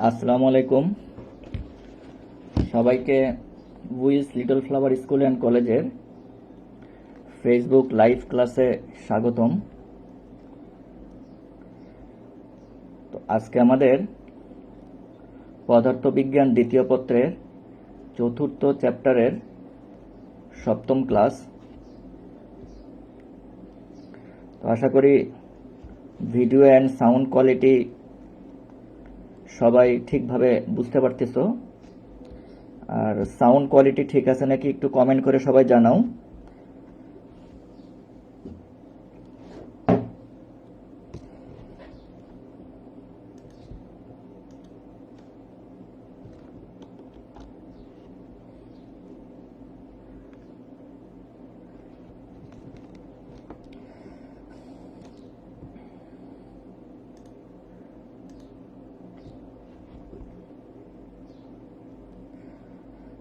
আসসালামু আলাইকুম সবাইকে with Little Flower School and কলেজের ফেসবুক লাইভ ক্লাসে স্বাগতম। তো আজকে আমাদের পদার্থবিজ্ঞান দ্বিতীয় পত্রের চতুর্থ চ্যাপ্টারের সপ্তম ক্লাস। তো আশা করি ভিডিও অ্যান্ড সাউন্ড কোয়ালিটি সবাই ঠিকভাবে বুঝতে পারতেছো। আর সাউন্ড কোয়ালিটি ঠিক আছে নাকি একটু কমেন্ট করে সবাই জানাও।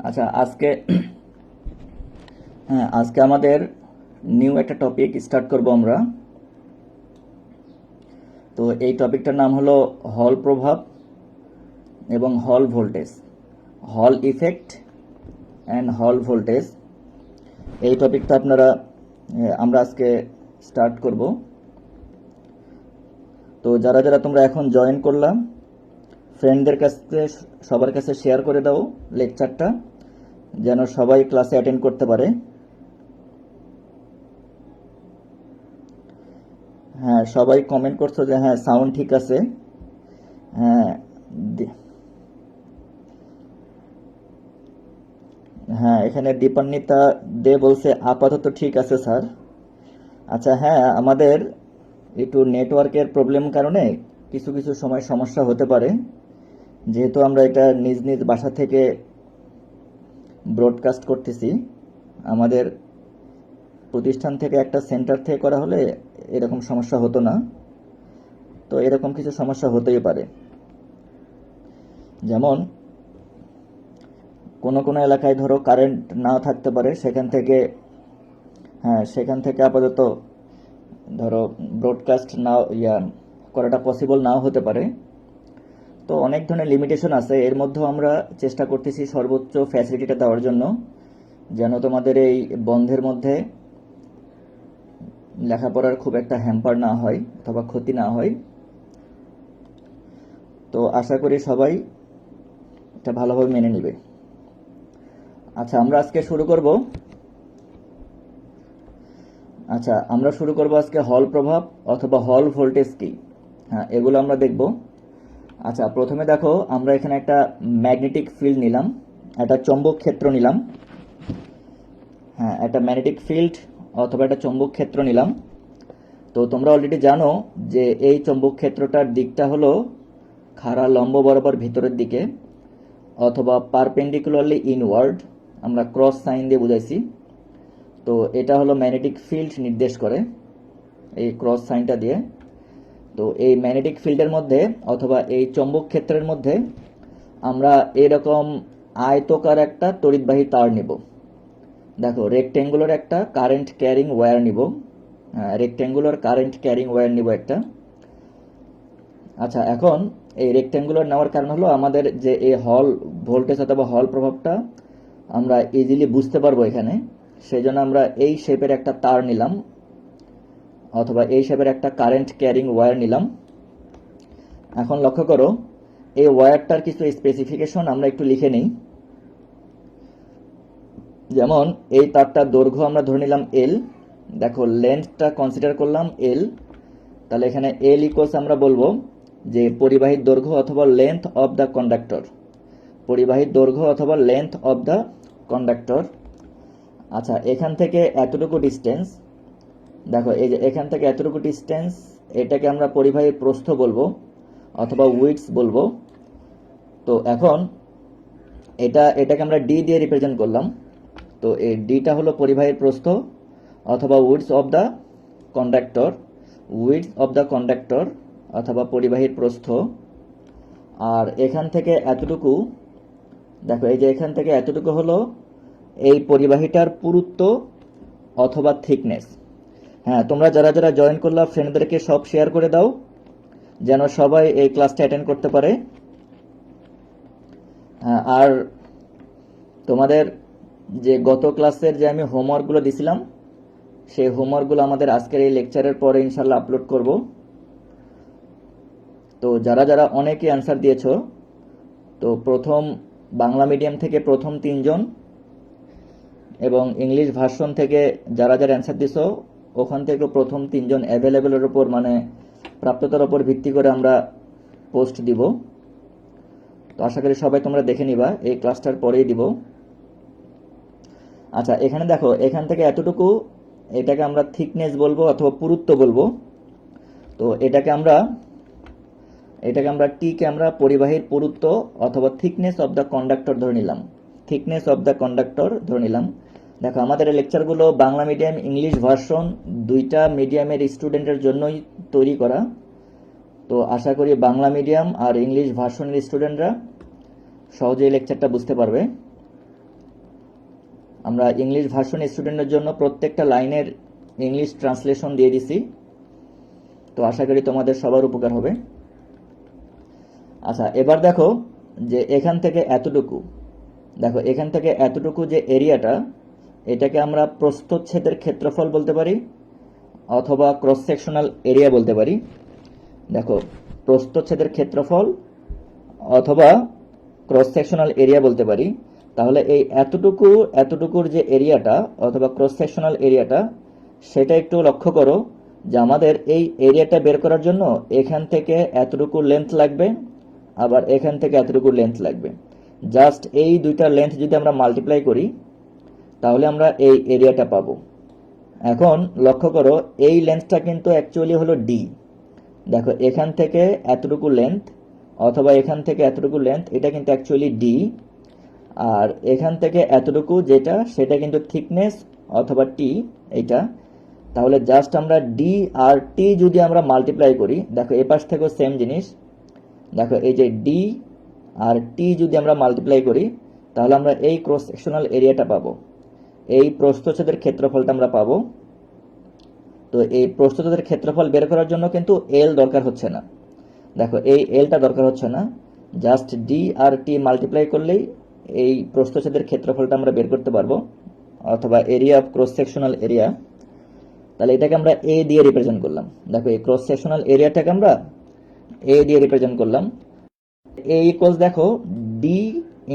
আচ্ছা, আজকে আমাদের নিউ একটা টপিক স্টার্ট করব আমরা। তো এই টপিকটার নাম হলো হল প্রভাব এবং হল ভোল্টেজ, হল ইফেক্ট অ্যান্ড হল ভোল্টেজ। এই টপিকটা আমরা আজকে স্টার্ট করব। তো যারা যারা তোমরা এখন জয়েন করলাম, ফ্রেন্ডদের কাছে সবার কাছে শেয়ার করে দাও লেকচারটা, যেন সবাই ক্লাসে অ্যাটেন্ড করতে পারে। হ্যাঁ, সবাই কমেন্ট করছো যে হ্যাঁ সাউন্ড ঠিক আছে। হ্যাঁ হ্যাঁ, এখানে দীপান্বিতা দে বলছে আপাতত ঠিক আছে স্যার। আচ্ছা, হ্যাঁ আমাদের একটু নেটওয়ার্কের প্রবলেম কারণে কিছু কিছু সময় সমস্যা হতে পারে, যেহেতু আমরা এটা নিজ নিজ বাসা থেকে ব্রডকাস্ট করতেছি। আমাদের প্রতিষ্ঠান থেকে একটা সেন্টার থেকে করা হলে এরকম সমস্যা হতো না। তো এরকম কিছু সমস্যা হতেই পারে, যেমন কোনো কোনো এলাকায় ধরো কারেন্ট নাও থাকতে পারে, সেখান থেকে আপাতত ধরো ব্রডকাস্ট নাও করাটা পসিবল নাও হতে পারে। তো অনেক ধরনের লিমিটেশন আছে, এর মধ্যেও আমরা চেষ্টা করতেছি সর্বোচ্চ ফ্যাসিলিটিটা দেওয়ার জন্য, যেন তোমাদের এই বন্ধের মধ্যে লেখাপড়ার খুব একটা হ্যাম্পার না হয় অথবা ক্ষতি না হয়। তো আশা করি সবাই এটা ভালোভাবে মেনে নেবে। আচ্ছা, আমরা শুরু করব আজকে হল প্রভাব অথবা হল ভোল্টেজ কি। হ্যাঁ, এগুলো আমরা দেখব। আচ্ছা, প্রথমে দেখো আমরা এখানে একটা ম্যাগনেটিক ফিল্ড নিলাম, একটা চৌম্বক ক্ষেত্র নিলাম। হ্যাঁ, একটা ম্যাগনেটিক ফিল্ড অথবা একটা চৌম্বক ক্ষেত্র নিলাম। তো তোমরা অলরেডি জানো যে এই চৌম্বক ক্ষেত্রটার দিকটা হলো খাড়া লম্ব বরাবর ভিতরের দিকে অথবা পারপেন্ডিকুলারলি ইনওয়ার্ড, আমরা ক্রস সাইন দিয়ে বুঝাইছি। তো এটা হলো ম্যাগনেটিক ফিল্ড নির্দেশ করে এই ক্রস সাইনটা দিয়ে। তো এই ম্যাগনেটিক ফিল্ডের মধ্যে অথবা এই চৌম্বক ক্ষেত্রের মধ্যে আমরা এরকম আয়তকার একটা তড়িৎবাহী তার নিব। দেখো, রেক্টেঙ্গুলার একটা কারেন্ট ক্যারিং ওয়্যার নিব, একটা। আচ্ছা, এখন এই রেক্টেঙ্গুলার নেওয়ার কারণ হলো আমাদের যে এই হল ভোল্টেজ অথবা হল প্রভাবটা আমরা ইজিলি বুঝতে পারবো এখানে, সেই জন্য আমরা এই শেপের একটা তার নিলাম অথবা এই শেপের একটা কারেন্ট ক্যারিং ওয়্যার নিলাম। এখন লক্ষ্য করো, এই ওয়্যারটার কিছু স্পেসিফিকেশন আমরা একটু লিখে নিই। যেমন এই তারটার দৈর্ঘ্য আমরা ধরে নিলাম এল। দেখো, লেন্থটা কনসিডার করলাম এল। তাহলে এখানে এল ইকুয়ালস আমরা বলবো যে পরিবাহীর দৈর্ঘ্য অথবা লেন্থ অফ দ্য কন্ডাক্টর, পরিবাহীর দৈর্ঘ্য অথবা লেন্থ অফ দ্য কন্ডাক্টর। আচ্ছা, এখান থেকে এতটুকু ডিস্টেন্স, দেখো এই যে এখান থেকে এতটুকু ডিস্টেন্স, এটাকে আমরা পরিবাহীর প্রস্থ বলবো অথবা উইডথ বলবো। তো এখন এটাকে আমরা ডি দিয়ে রিপ্রেজেন্ট করলাম। তো এই ডিটা হলো পরিবাহীর প্রস্থ অথবা উইডথ অফ দ্য কন্ডাক্টর অথবা পরিবাহীর প্রস্থ। আর এখান থেকে এতটুকু, দেখো এই যে এখান থেকে এতটুকু হলো এই পরিবাহীটার পুরুত্ব অথবা থিকনেস। হ্যাঁ, তোমরা যারা যারা জয়েন করলা ফ্রেন্ডদেরকে সব শেয়ার করে দাও, যেন সবাই এই ক্লাসটা অ্যাটেন্ড করতে পারে। আর তোমাদের যে গত ক্লাসের যে আমি হোমওয়ার্কগুলো দিছিলাম, সেই হোমওয়ার্কগুলো আমাদের আজকের এই লেকচারের পরে ইনশাল্লাহ আপলোড করব। তো যারা যারা অনেকে অ্যান্সার দিয়েছো, তো প্রথম বাংলা মিডিয়াম থেকে প্রথম 3 জন এবং ইংলিশ ভার্সন থেকে যারা যারা অ্যান্সার দিছো ওখান থেকে প্রথম 3 জন অ্যাভেলেবেলের উপর মানে প্রাপ্যতার উপর ভিত্তি করে আমরা পোস্ট দিব। তো আশা করি সবাই তোমরা দেখে নিবা, এই ক্লাসটার পরেই দিব। আচ্ছা, এখানে দেখো, এখান থেকে এতটুকু, এটাকে আমরা থিকনেস বলবো অথবা পুরুত্ব বলবো। তো এটাকে আমরা টিকে আমরা পরিবাহীর পুরুত্ব অথবা থিকনেস অফ দ্য কন্ডাক্টর ধরে নিলাম। থিকনেস অফ দ্য কন্ডাক্টর ধরে নিলাম। দেখো, আমাদের এই লেকচারগুলো বাংলা মিডিয়াম ইংলিশ ভার্সন দুইটা মিডিয়ামের স্টুডেন্টের জন্যই তৈরি করা। তো আশা করি বাংলা মিডিয়াম আর ইংলিশ ভার্সনের স্টুডেন্টরা সহজেই লেকচারটা বুঝতে পারবে। আমরা ইংলিশ ভার্সন স্টুডেন্টের জন্য প্রত্যেকটা লাইনের ইংলিশ ট্রান্সলেশন দিয়ে দিছি। তো আশা করি তোমাদের সবার উপকার হবে। আচ্ছা, এবার দেখো যে এখান থেকে এতটুকু, দেখো এখান থেকে এতটুকু যে এরিয়াটা, এটাকে আমরা প্রস্থচ্ছেদের ক্ষেত্রফল বলতে পারি অথবা ক্রস সেকশনাল এরিয়া বলতে পারি। দেখো, প্রস্থচ্ছেদের ক্ষেত্রফল অথবা ক্রস সেকশনাল এরিয়া বলতে পারি। তাহলে এই এতটুকুর যে এরিয়াটা অথবা ক্রস সেকশনাল এরিয়াটা, সেটা একটু লক্ষ্য করো যে আমাদের এই এরিয়াটা বের করার জন্য এখান থেকে এতটুকু লেন্থ লাগবে, আবার এখান থেকে এতটুকু লেন্থ লাগবে। জাস্ট এই দুইটা লেন্থ যদি আমরা মাল্টিপ্লাই করি তাহলে আমরা এই এরিয়াটা পাবো। এখন লক্ষ্য করো, এই লেন্থটা কিন্তু অ্যাকচুয়ালি হলো ডি। দেখো, এখান থেকে এতটুকু লেন্থ অথবা এখান থেকে এতটুকু লেন্থ, এটা কিন্তু অ্যাকচুয়ালি ডি। আর এখান থেকে এতটুকু যেটা, সেটা কিন্তু থিকনেস অথবা টি এইটা। তাহলে জাস্ট আমরা ডি আর টি যদি আমরা মাল্টিপ্লাই করি, দেখো এ পাশ থেকেও সেম জিনিস। দেখো, এই যে ডি আর টি যদি আমরা মাল্টিপ্লাই করি তাহলে আমরা এই ক্রস সেকশনাল এরিয়াটা পাবো, এই প্রস্থচ্ছেদের ক্ষেত্রফলটা আমরা পাবো। তো এই প্রস্থচ্ছেদের ক্ষেত্রফল বের করার জন্য কিন্তু এল দরকার হচ্ছে না। দেখো, এই এলটা দরকার হচ্ছে না, জাস্ট ডি আর টি মাল্টিপ্লাই করলেই এই প্রস্থচ্ছেদের ক্ষেত্রফলটা আমরা বের করতে পারবো, অথবা area of cross sectional area. তাহলে এটাকে আমরা এ দিয়ে রিপ্রেজেন্ট করলাম। দেখো, এই ক্রস সেকশনাল এরিয়াটাকে আমরা এ দিয়ে রিপ্রেজেন্ট করলাম। এ ইকুয়ালস, দেখো, ডি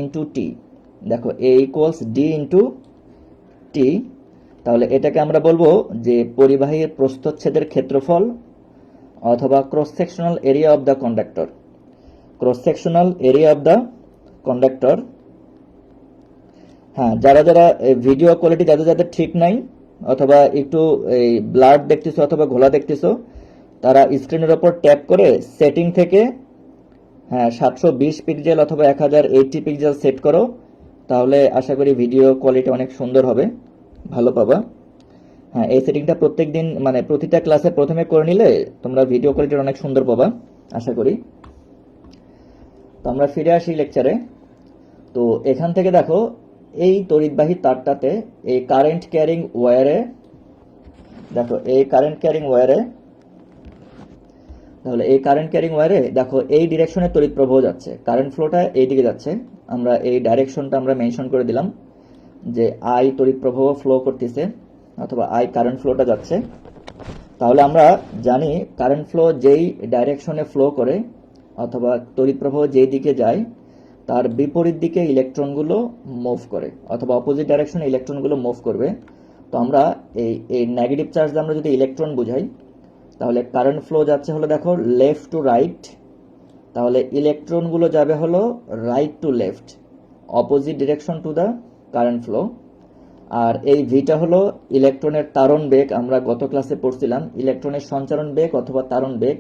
ইন্টু টি। দেখো, এ ইকুয়ালস ডি ইন্টু টি। তাহলে এটাকে আমরা বলবো যে পরিবাহীর প্রস্থচ্ছেদের ক্ষেত্রফল অথবা cross sectional area of the conductor. Cross sectional area of the conductor. হ্যাঁ, যারা যারা ভিডিও কোয়ালিটি যাদের যাদের ঠিক নাই অথবা একটু এই ব্লাড দেখতেছো অথবা ঘোলা দেখতেছো, তারা স্ক্রিনের ওপর ট্যাপ করে সেটিং থেকে 720 পিক্সেল অথবা 1080 পিক্সেল সেট করো। তাহলে আশা করি ভিডিও কোয়ালিটি অনেক সুন্দর হবে, ভালো পাবা। হ্যাঁ, এই সেটিংটা প্রত্যেক দিন মানে প্রতিটা ক্লাসে প্রথমে করে নিলে তোমরা ভিডিও কোয়ালিটি অনেক সুন্দর পাবা আশা করি। তো আমরা ফিরে আসি লেকচারে। তো এখান থেকে দেখো, এই তড়িৎবাহী তারটাতে এই কারেন্ট ক্যারিং ওয়্যারে, দেখো এই কারেন্ট ক্যারিং ওয়্যারে, তাহলে এই কারেন্ট ক্যারিং ওয়্যারে দেখো এই ডিরেকশনে তড়িৎ প্রবাহ যাচ্ছে, কারেন্ট ফ্লোটা এই দিকে যাচ্ছে। আমরা এই ডাইরেকশনটা আমরা মেনশন করে দিলাম যে আই তড়িৎ প্রবাহ ফ্লো করতেছে অথবা আই কারেন্ট ফ্লোটা যাচ্ছে। তাহলে আমরা জানি কারেন্ট ফ্লো যেই ডাইরেকশনে ফ্লো করে অথবা তড়িৎ প্রবাহ যেই দিকে যায় তার বিপরীত দিকে ইলেকট্রনগুলো মুভ করে অথবা অপোজিট ডাইরেকশনে ইলেকট্রনগুলো মুভ করবে। তো আমরা এই নেগেটিভ চার্জ দিয়ে আমরা যদি ইলেকট্রন বুঝাই, তাহলে কারেন্ট ফ্লো যাচ্ছে হলো, দেখো, লেফট টু রাইট। তাহলে ইলেকট্রনগুলো যাবে হলো right to left, opposite direction to the current flow. আর এই ভিটা হলো ইলেকট্রনের তারণ বেগ, আমরা গত ক্লাসে পড়ছিলাম ইলেকট্রনের সঞ্চারণ বেগ অথবা তারণ বেগ।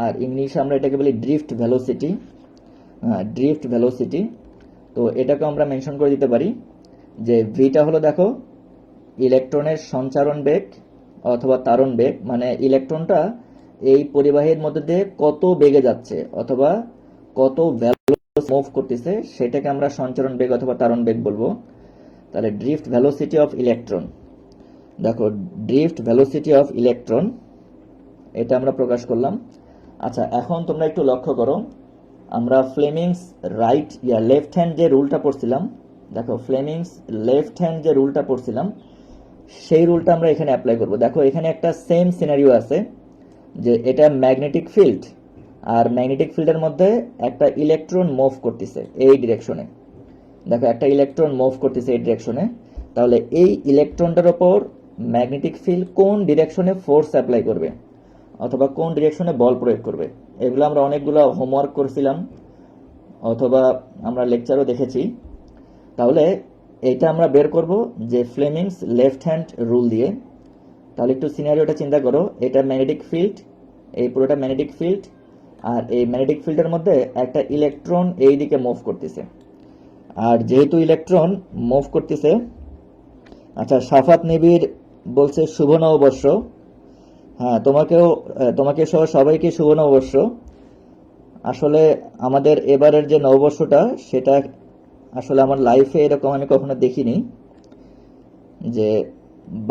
আর ইংলিশে আমরা এটাকে বলি ড্রিফট ভেলোসিটি। Drift velocity. তো এটাকে আমরা মেনশন করে দিতে পারি যে ভিটা হলো, দেখো, ইলেকট্রনের সঞ্চারণ বেগ অথবা তারণ বেগ, মানে ইলেকট্রনটা এই পরিবাহীর মধ্যে দিয়ে কত বেগে যাচ্ছে অথবা কত ভেলোসিটি মুভ করতেছে, সেটাকে আমরা সঞ্চারণ বেগ অথবা তারণ বেগ বলবো। তাহলে ড্রিফট ভেলোসিটি অফ ইলেকট্রন, দেখো, ড্রিফট ভেলোসিটি অফ ইলেকট্রন, এটা আমরা প্রকাশ করলাম। আচ্ছা, এখন তোমরা একটু লক্ষ্য করো আমরা ফ্লেমিংস লেফট হ্যান্ড যে রুলটা পড়ছিলাম, দেখো ফ্লেমিংস লেফট হ্যান্ড যে রুলটা পড়ছিলাম সেই রুলটা আমরা এখানে অ্যাপ্লাই করব। দেখো এখানে একটা সেম সিনারিও আছে, যে এটা ম্যাগনেটিক ফিল্ড, আর ম্যাগনেটিক ফিল্ডের মধ্যে একটা ইলেকট্রন মুভ করতেছে এই ডিরেকশনে। দেখো একটা ইলেকট্রন মুভ করতেছে এই ডিরেকশনে, তাহলে এই ইলেকট্রনটার ওপর ম্যাগনেটিক ফিল্ড কোন ডিরেকশনে ফোর্স অ্যাপ্লাই করবে অথবা কোন ডিরেকশনে বল প্রয়োগ করবে, এগুলো আমরা অনেকগুলো হোমওয়ার্ক করছিলাম অথবা আমরা লেকচারও দেখেছি। তাহলে এইটা আমরা বের করব যে ফ্লেমিংস লেফট হ্যান্ড রুল দিয়ে। তাহলে একটু সিনারিওটা চিন্তা করো, এটা ম্যাগনেটিক ফিল্ড, এই পুরোটা ম্যাগনেটিক ফিল্ড, আর এই ম্যাগনেটিক ফিল্ডের মধ্যে একটা ইলেকট্রন এই দিকে মুভ করতেছে। আর যেহেতু ইলেকট্রন মুভ করতেছে, আচ্ছা সাফাত নিবিড় বলছে শুভ নববর্ষ। হ্যাঁ, তোমাকে সহ সবাইকে শুভ নববর্ষ। আসলে আমাদের এবারের যে নববর্ষটা সেটা আসলে আমার লাইফে এরকম আমি কখনো দেখিনি, যে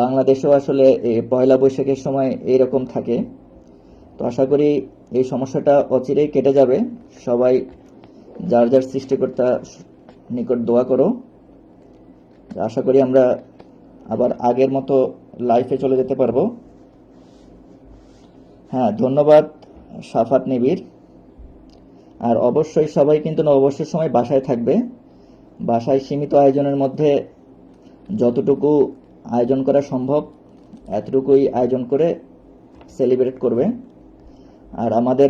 বাংলাদেশেও আসলে এই পয়লা বৈশাখের সময় এইরকম থাকে। তো আশা করি এই সমস্যাটা অচিরেই কেটে যাবে। সবাই যার যার সৃষ্টিকর্তা নিকট দোয়া করো, আশা করি আমরা আবার আগের মতো লাইফে চলে যেতে পারবো। হ্যাঁ, ধন্যবাদ সাফাত নিবিড়। আর অবশ্যই সবাই কিন্তু নববর্ষের সময় বাসায় থাকবে, বাসায় সীমিত আয়োজনের মধ্যে যতটুকু আয়োজন করা সম্ভব এতটুকুই আয়োজন করে সেলিব্রেট করবে। আর আমাদের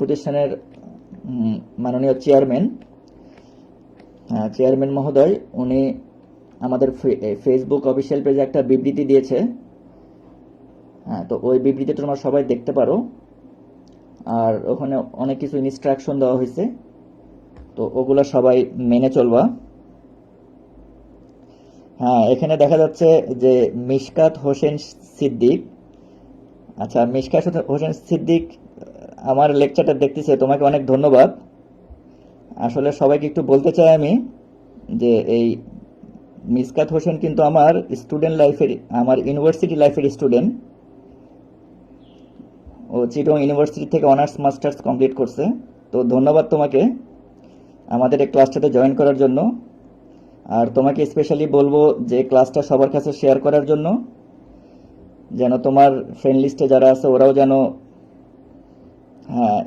প্রতিষ্ঠানের মাননীয় চেয়ারম্যান মহোদয়, উনি আমাদের ফেসবুক অফিসিয়াল পেজে একটা বিবৃতি দিয়েছে। হ্যাঁ, তো ওই বিবৃতিটা তোমরা সবাই দেখতে পারো, আর ওখানে অনেক কিছু ইনস্ট্রাকশন দেওয়া হয়েছে, তো ওগুলো সবাই মেনে চলবা। হ্যাঁ, এখানে দেখা যাচ্ছে যে মিশকাত হোসেন সিদ্দিক, আচ্ছা মিশকাত হোসেন সিদ্দিক আমার লেকচারটা দেখতেছে, তোমাকে অনেক ধন্যবাদ। আসলে সবাইকে একটু বলতে চাই আমি যে এই মিশকাত হোসেন কিন্তু আমার ইউনিভার্সিটি লাইফের স্টুডেন্ট। ও চিটং ইউনিভার্সিটি থেকে অনার্স মাস্টার্স কমপ্লিট করছে। তো ধন্যবাদ তোমাকে আমাদের এই ক্লাসটাতে জয়েন করার জন্য। আর তোমাকে স্পেশালি বলবো যে ক্লাসটা সবার কাছে শেয়ার করার জন্য, যেন তোমার ফ্রেন্ড লিস্টে যারা আছে ওরাও যেন হ্যাঁ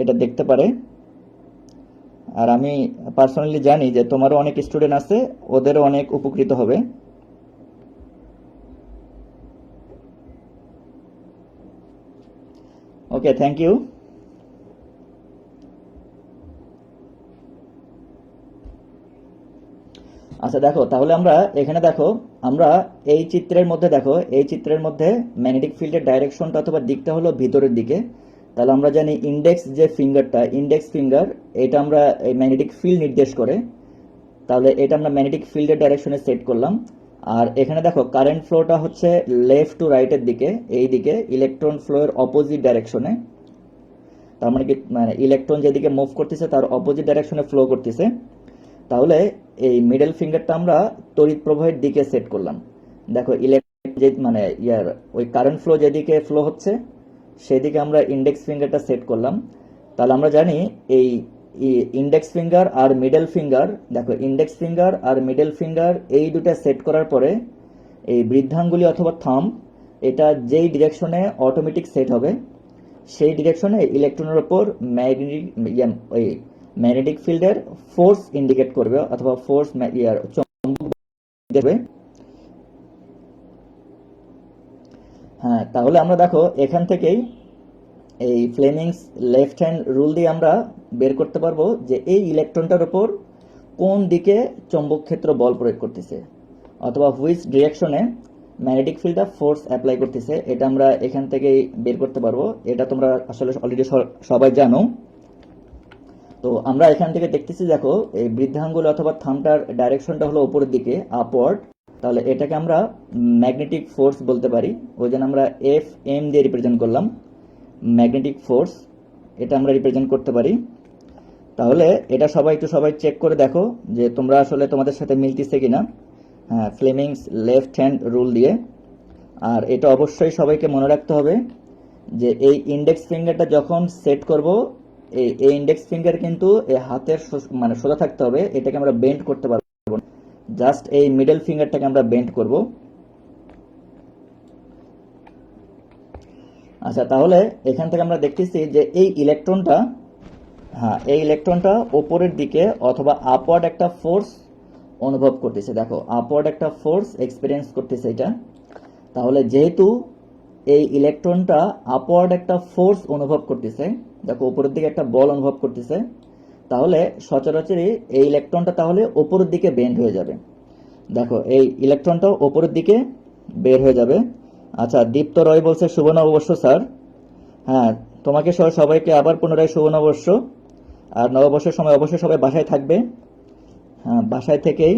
এটা দেখতে পারে। আর আমি পার্সোনালি জানি যে তোমারও অনেক স্টুডেন্ট আছে, ওদেরও অনেক উপকৃত হবে। ওকে, থ্যাংক ইউ। আচ্ছা দেখো, তাহলে আমরা এখানে দেখো, আমরা এই চিত্রের মধ্যে ম্যাগনেটিক ফিল্ডের ডাইরেকশনটা অথবা দিকটা হলো ভিতরের দিকে। তাহলে আমরা জানি ইন্ডেক্স ফিঙ্গার, এটা আমরা এই ম্যাগনেটিক ফিল্ড নির্দেশ করে। তাহলে এটা আমরা ম্যাগনেটিক ফিল্ডের ডাইরেকশনে সেট করলাম। আর এখানে দেখো কারেন্ট ফ্লোটা হচ্ছে লেফট টু রাইটের দিকে, এই দিকে ইলেকট্রন ফ্লো এর অপোজিট ডাইরেকশনে। তার মানে কি, মানে ইলেকট্রন যেদিকে মুভ করতেছে তার অপোজিট ডাইরেকশনে ফ্লো করতেছে। তাহলে এই মিডল ফিঙ্গারটা আমরা তড়িৎ প্রবাহের দিকে সেট করলাম। দেখো ওই কারেন্ট ফ্লো যেদিকে ফ্লো হচ্ছে সেদিকে আমরা ইন্ডেক্স ফিঙ্গারটা সেট করলাম। তাহলে আমরা জানি এই ইন্ডেক্স ফিঙ্গার আর মিডল ফিঙ্গার, দেখো ইন্ডেক্স ফিঙ্গার আর মিডল ফিঙ্গার এই দুটা সেট করার পরে এই বৃদ্ধাঙ্গুলি অথবা থাম্ব, এটা যেই ডিরেকশনে অটোমেটিক সেট হবে সেই ডিরেকশনে ইলেকট্রনের উপর ম্যাগনেটিক ফিল্ডের ফোর্স ইন্ডিকেট করবে অথবা ফোর্স চৌম্বক দেবে। হ্যাঁ, তাহলে আমরা দেখো এখান থেকেই এই ফ্লেমিংস লেফট হ্যান্ড রুল দিয়ে আমরা বের করতে পারবো যে এই ইলেকট্রনটার উপর কোন দিকে চৌম্বক ক্ষেত্র বল প্রয়োগ করতেছে অথবা হুইচ ডিরেকশনে ম্যাগনেটিক ফিল্ডটা ফোর্স অ্যাপ্লাই করতেছে, এটা আমরা এখান থেকেই বের করতে পারবো। এটা তোমরা আসলে অলরেডি সবাই জানো। তো আমরা এখান থেকে দেখতেছি, দেখো এই বৃদ্ধাঙ্গুল অথবা থাম্বটার ডাইরেকশনটা হলো উপরের দিকে, আপওয়ার্ড। তাহলে এটাকে আমরা ম্যাগনেটিক ফোর্স বলতে পারি, ওই জন্য আমরা এফ এম দিয়ে রিপ্রেজেন্ট করলাম ম্যাগনেটিক ফোর্স, এটা আমরা রিপ্রেজেন্ট করতে পারি। তাহলে এটা সবাই চেক করে দেখো যে তোমরা আসলে তোমাদের সাথে মিলতেছে কিনা। হ্যাঁ, ফ্লেমিংস লেফট হ্যান্ড রুল দিয়ে। আর এটা অবশ্যই সবাইকে মনে রাখতে হবে যে এই ইন্ডেক্স ফিঙ্গারটা যখন সেট করব এই ইন্ডেক্স ফিঙ্গার কিন্তু এই হাতের মানে সোজা থাকতে হবে, এটাকে আমরা বেন্ড করতে পারবো না। জাস্ট এই মিডল ফিঙ্গারটাকে আমরা বেন্ড করব। আচ্ছা, তাহলে এখান থেকে আমরা দেখতেছি যে এই ইলেকট্রনটা, হ্যাঁ, এই ইলেকট্রনটা উপরের দিকে অথবা আপওয়ার্ড একটা ফোর্স অনুভব করতেছে। দেখো, আপওয়ার্ড একটা ফোর্স এক্সপিরিয়েন্স করতেছে এটা। তাহলে যেহেতু এই ইলেকট্রনটা আপওয়ার্ড একটা ফোর্স অনুভব করতেছে, দেখো উপরের দিকে একটা বল অনুভব করতেছে, তাহলে সচরাচরই এই ইলেকট্রনটা তাহলে উপরের দিকে বেন্ড হয়ে যাবে। দেখো, এই ইলেকট্রনটা উপরের দিকে বের হয়ে যাবে। আচ্ছা, দীপ্ত রয় বলছে শুভ নববর্ষ স্যার। হ্যাঁ, তোমাকে সহ সবাইকে আবার পুনরায় শুভ নববর্ষ। আর নববর্ষের সময় অবশ্যই সবাই বাসায় থাকবে। হ্যাঁ, বাসায় থেকেই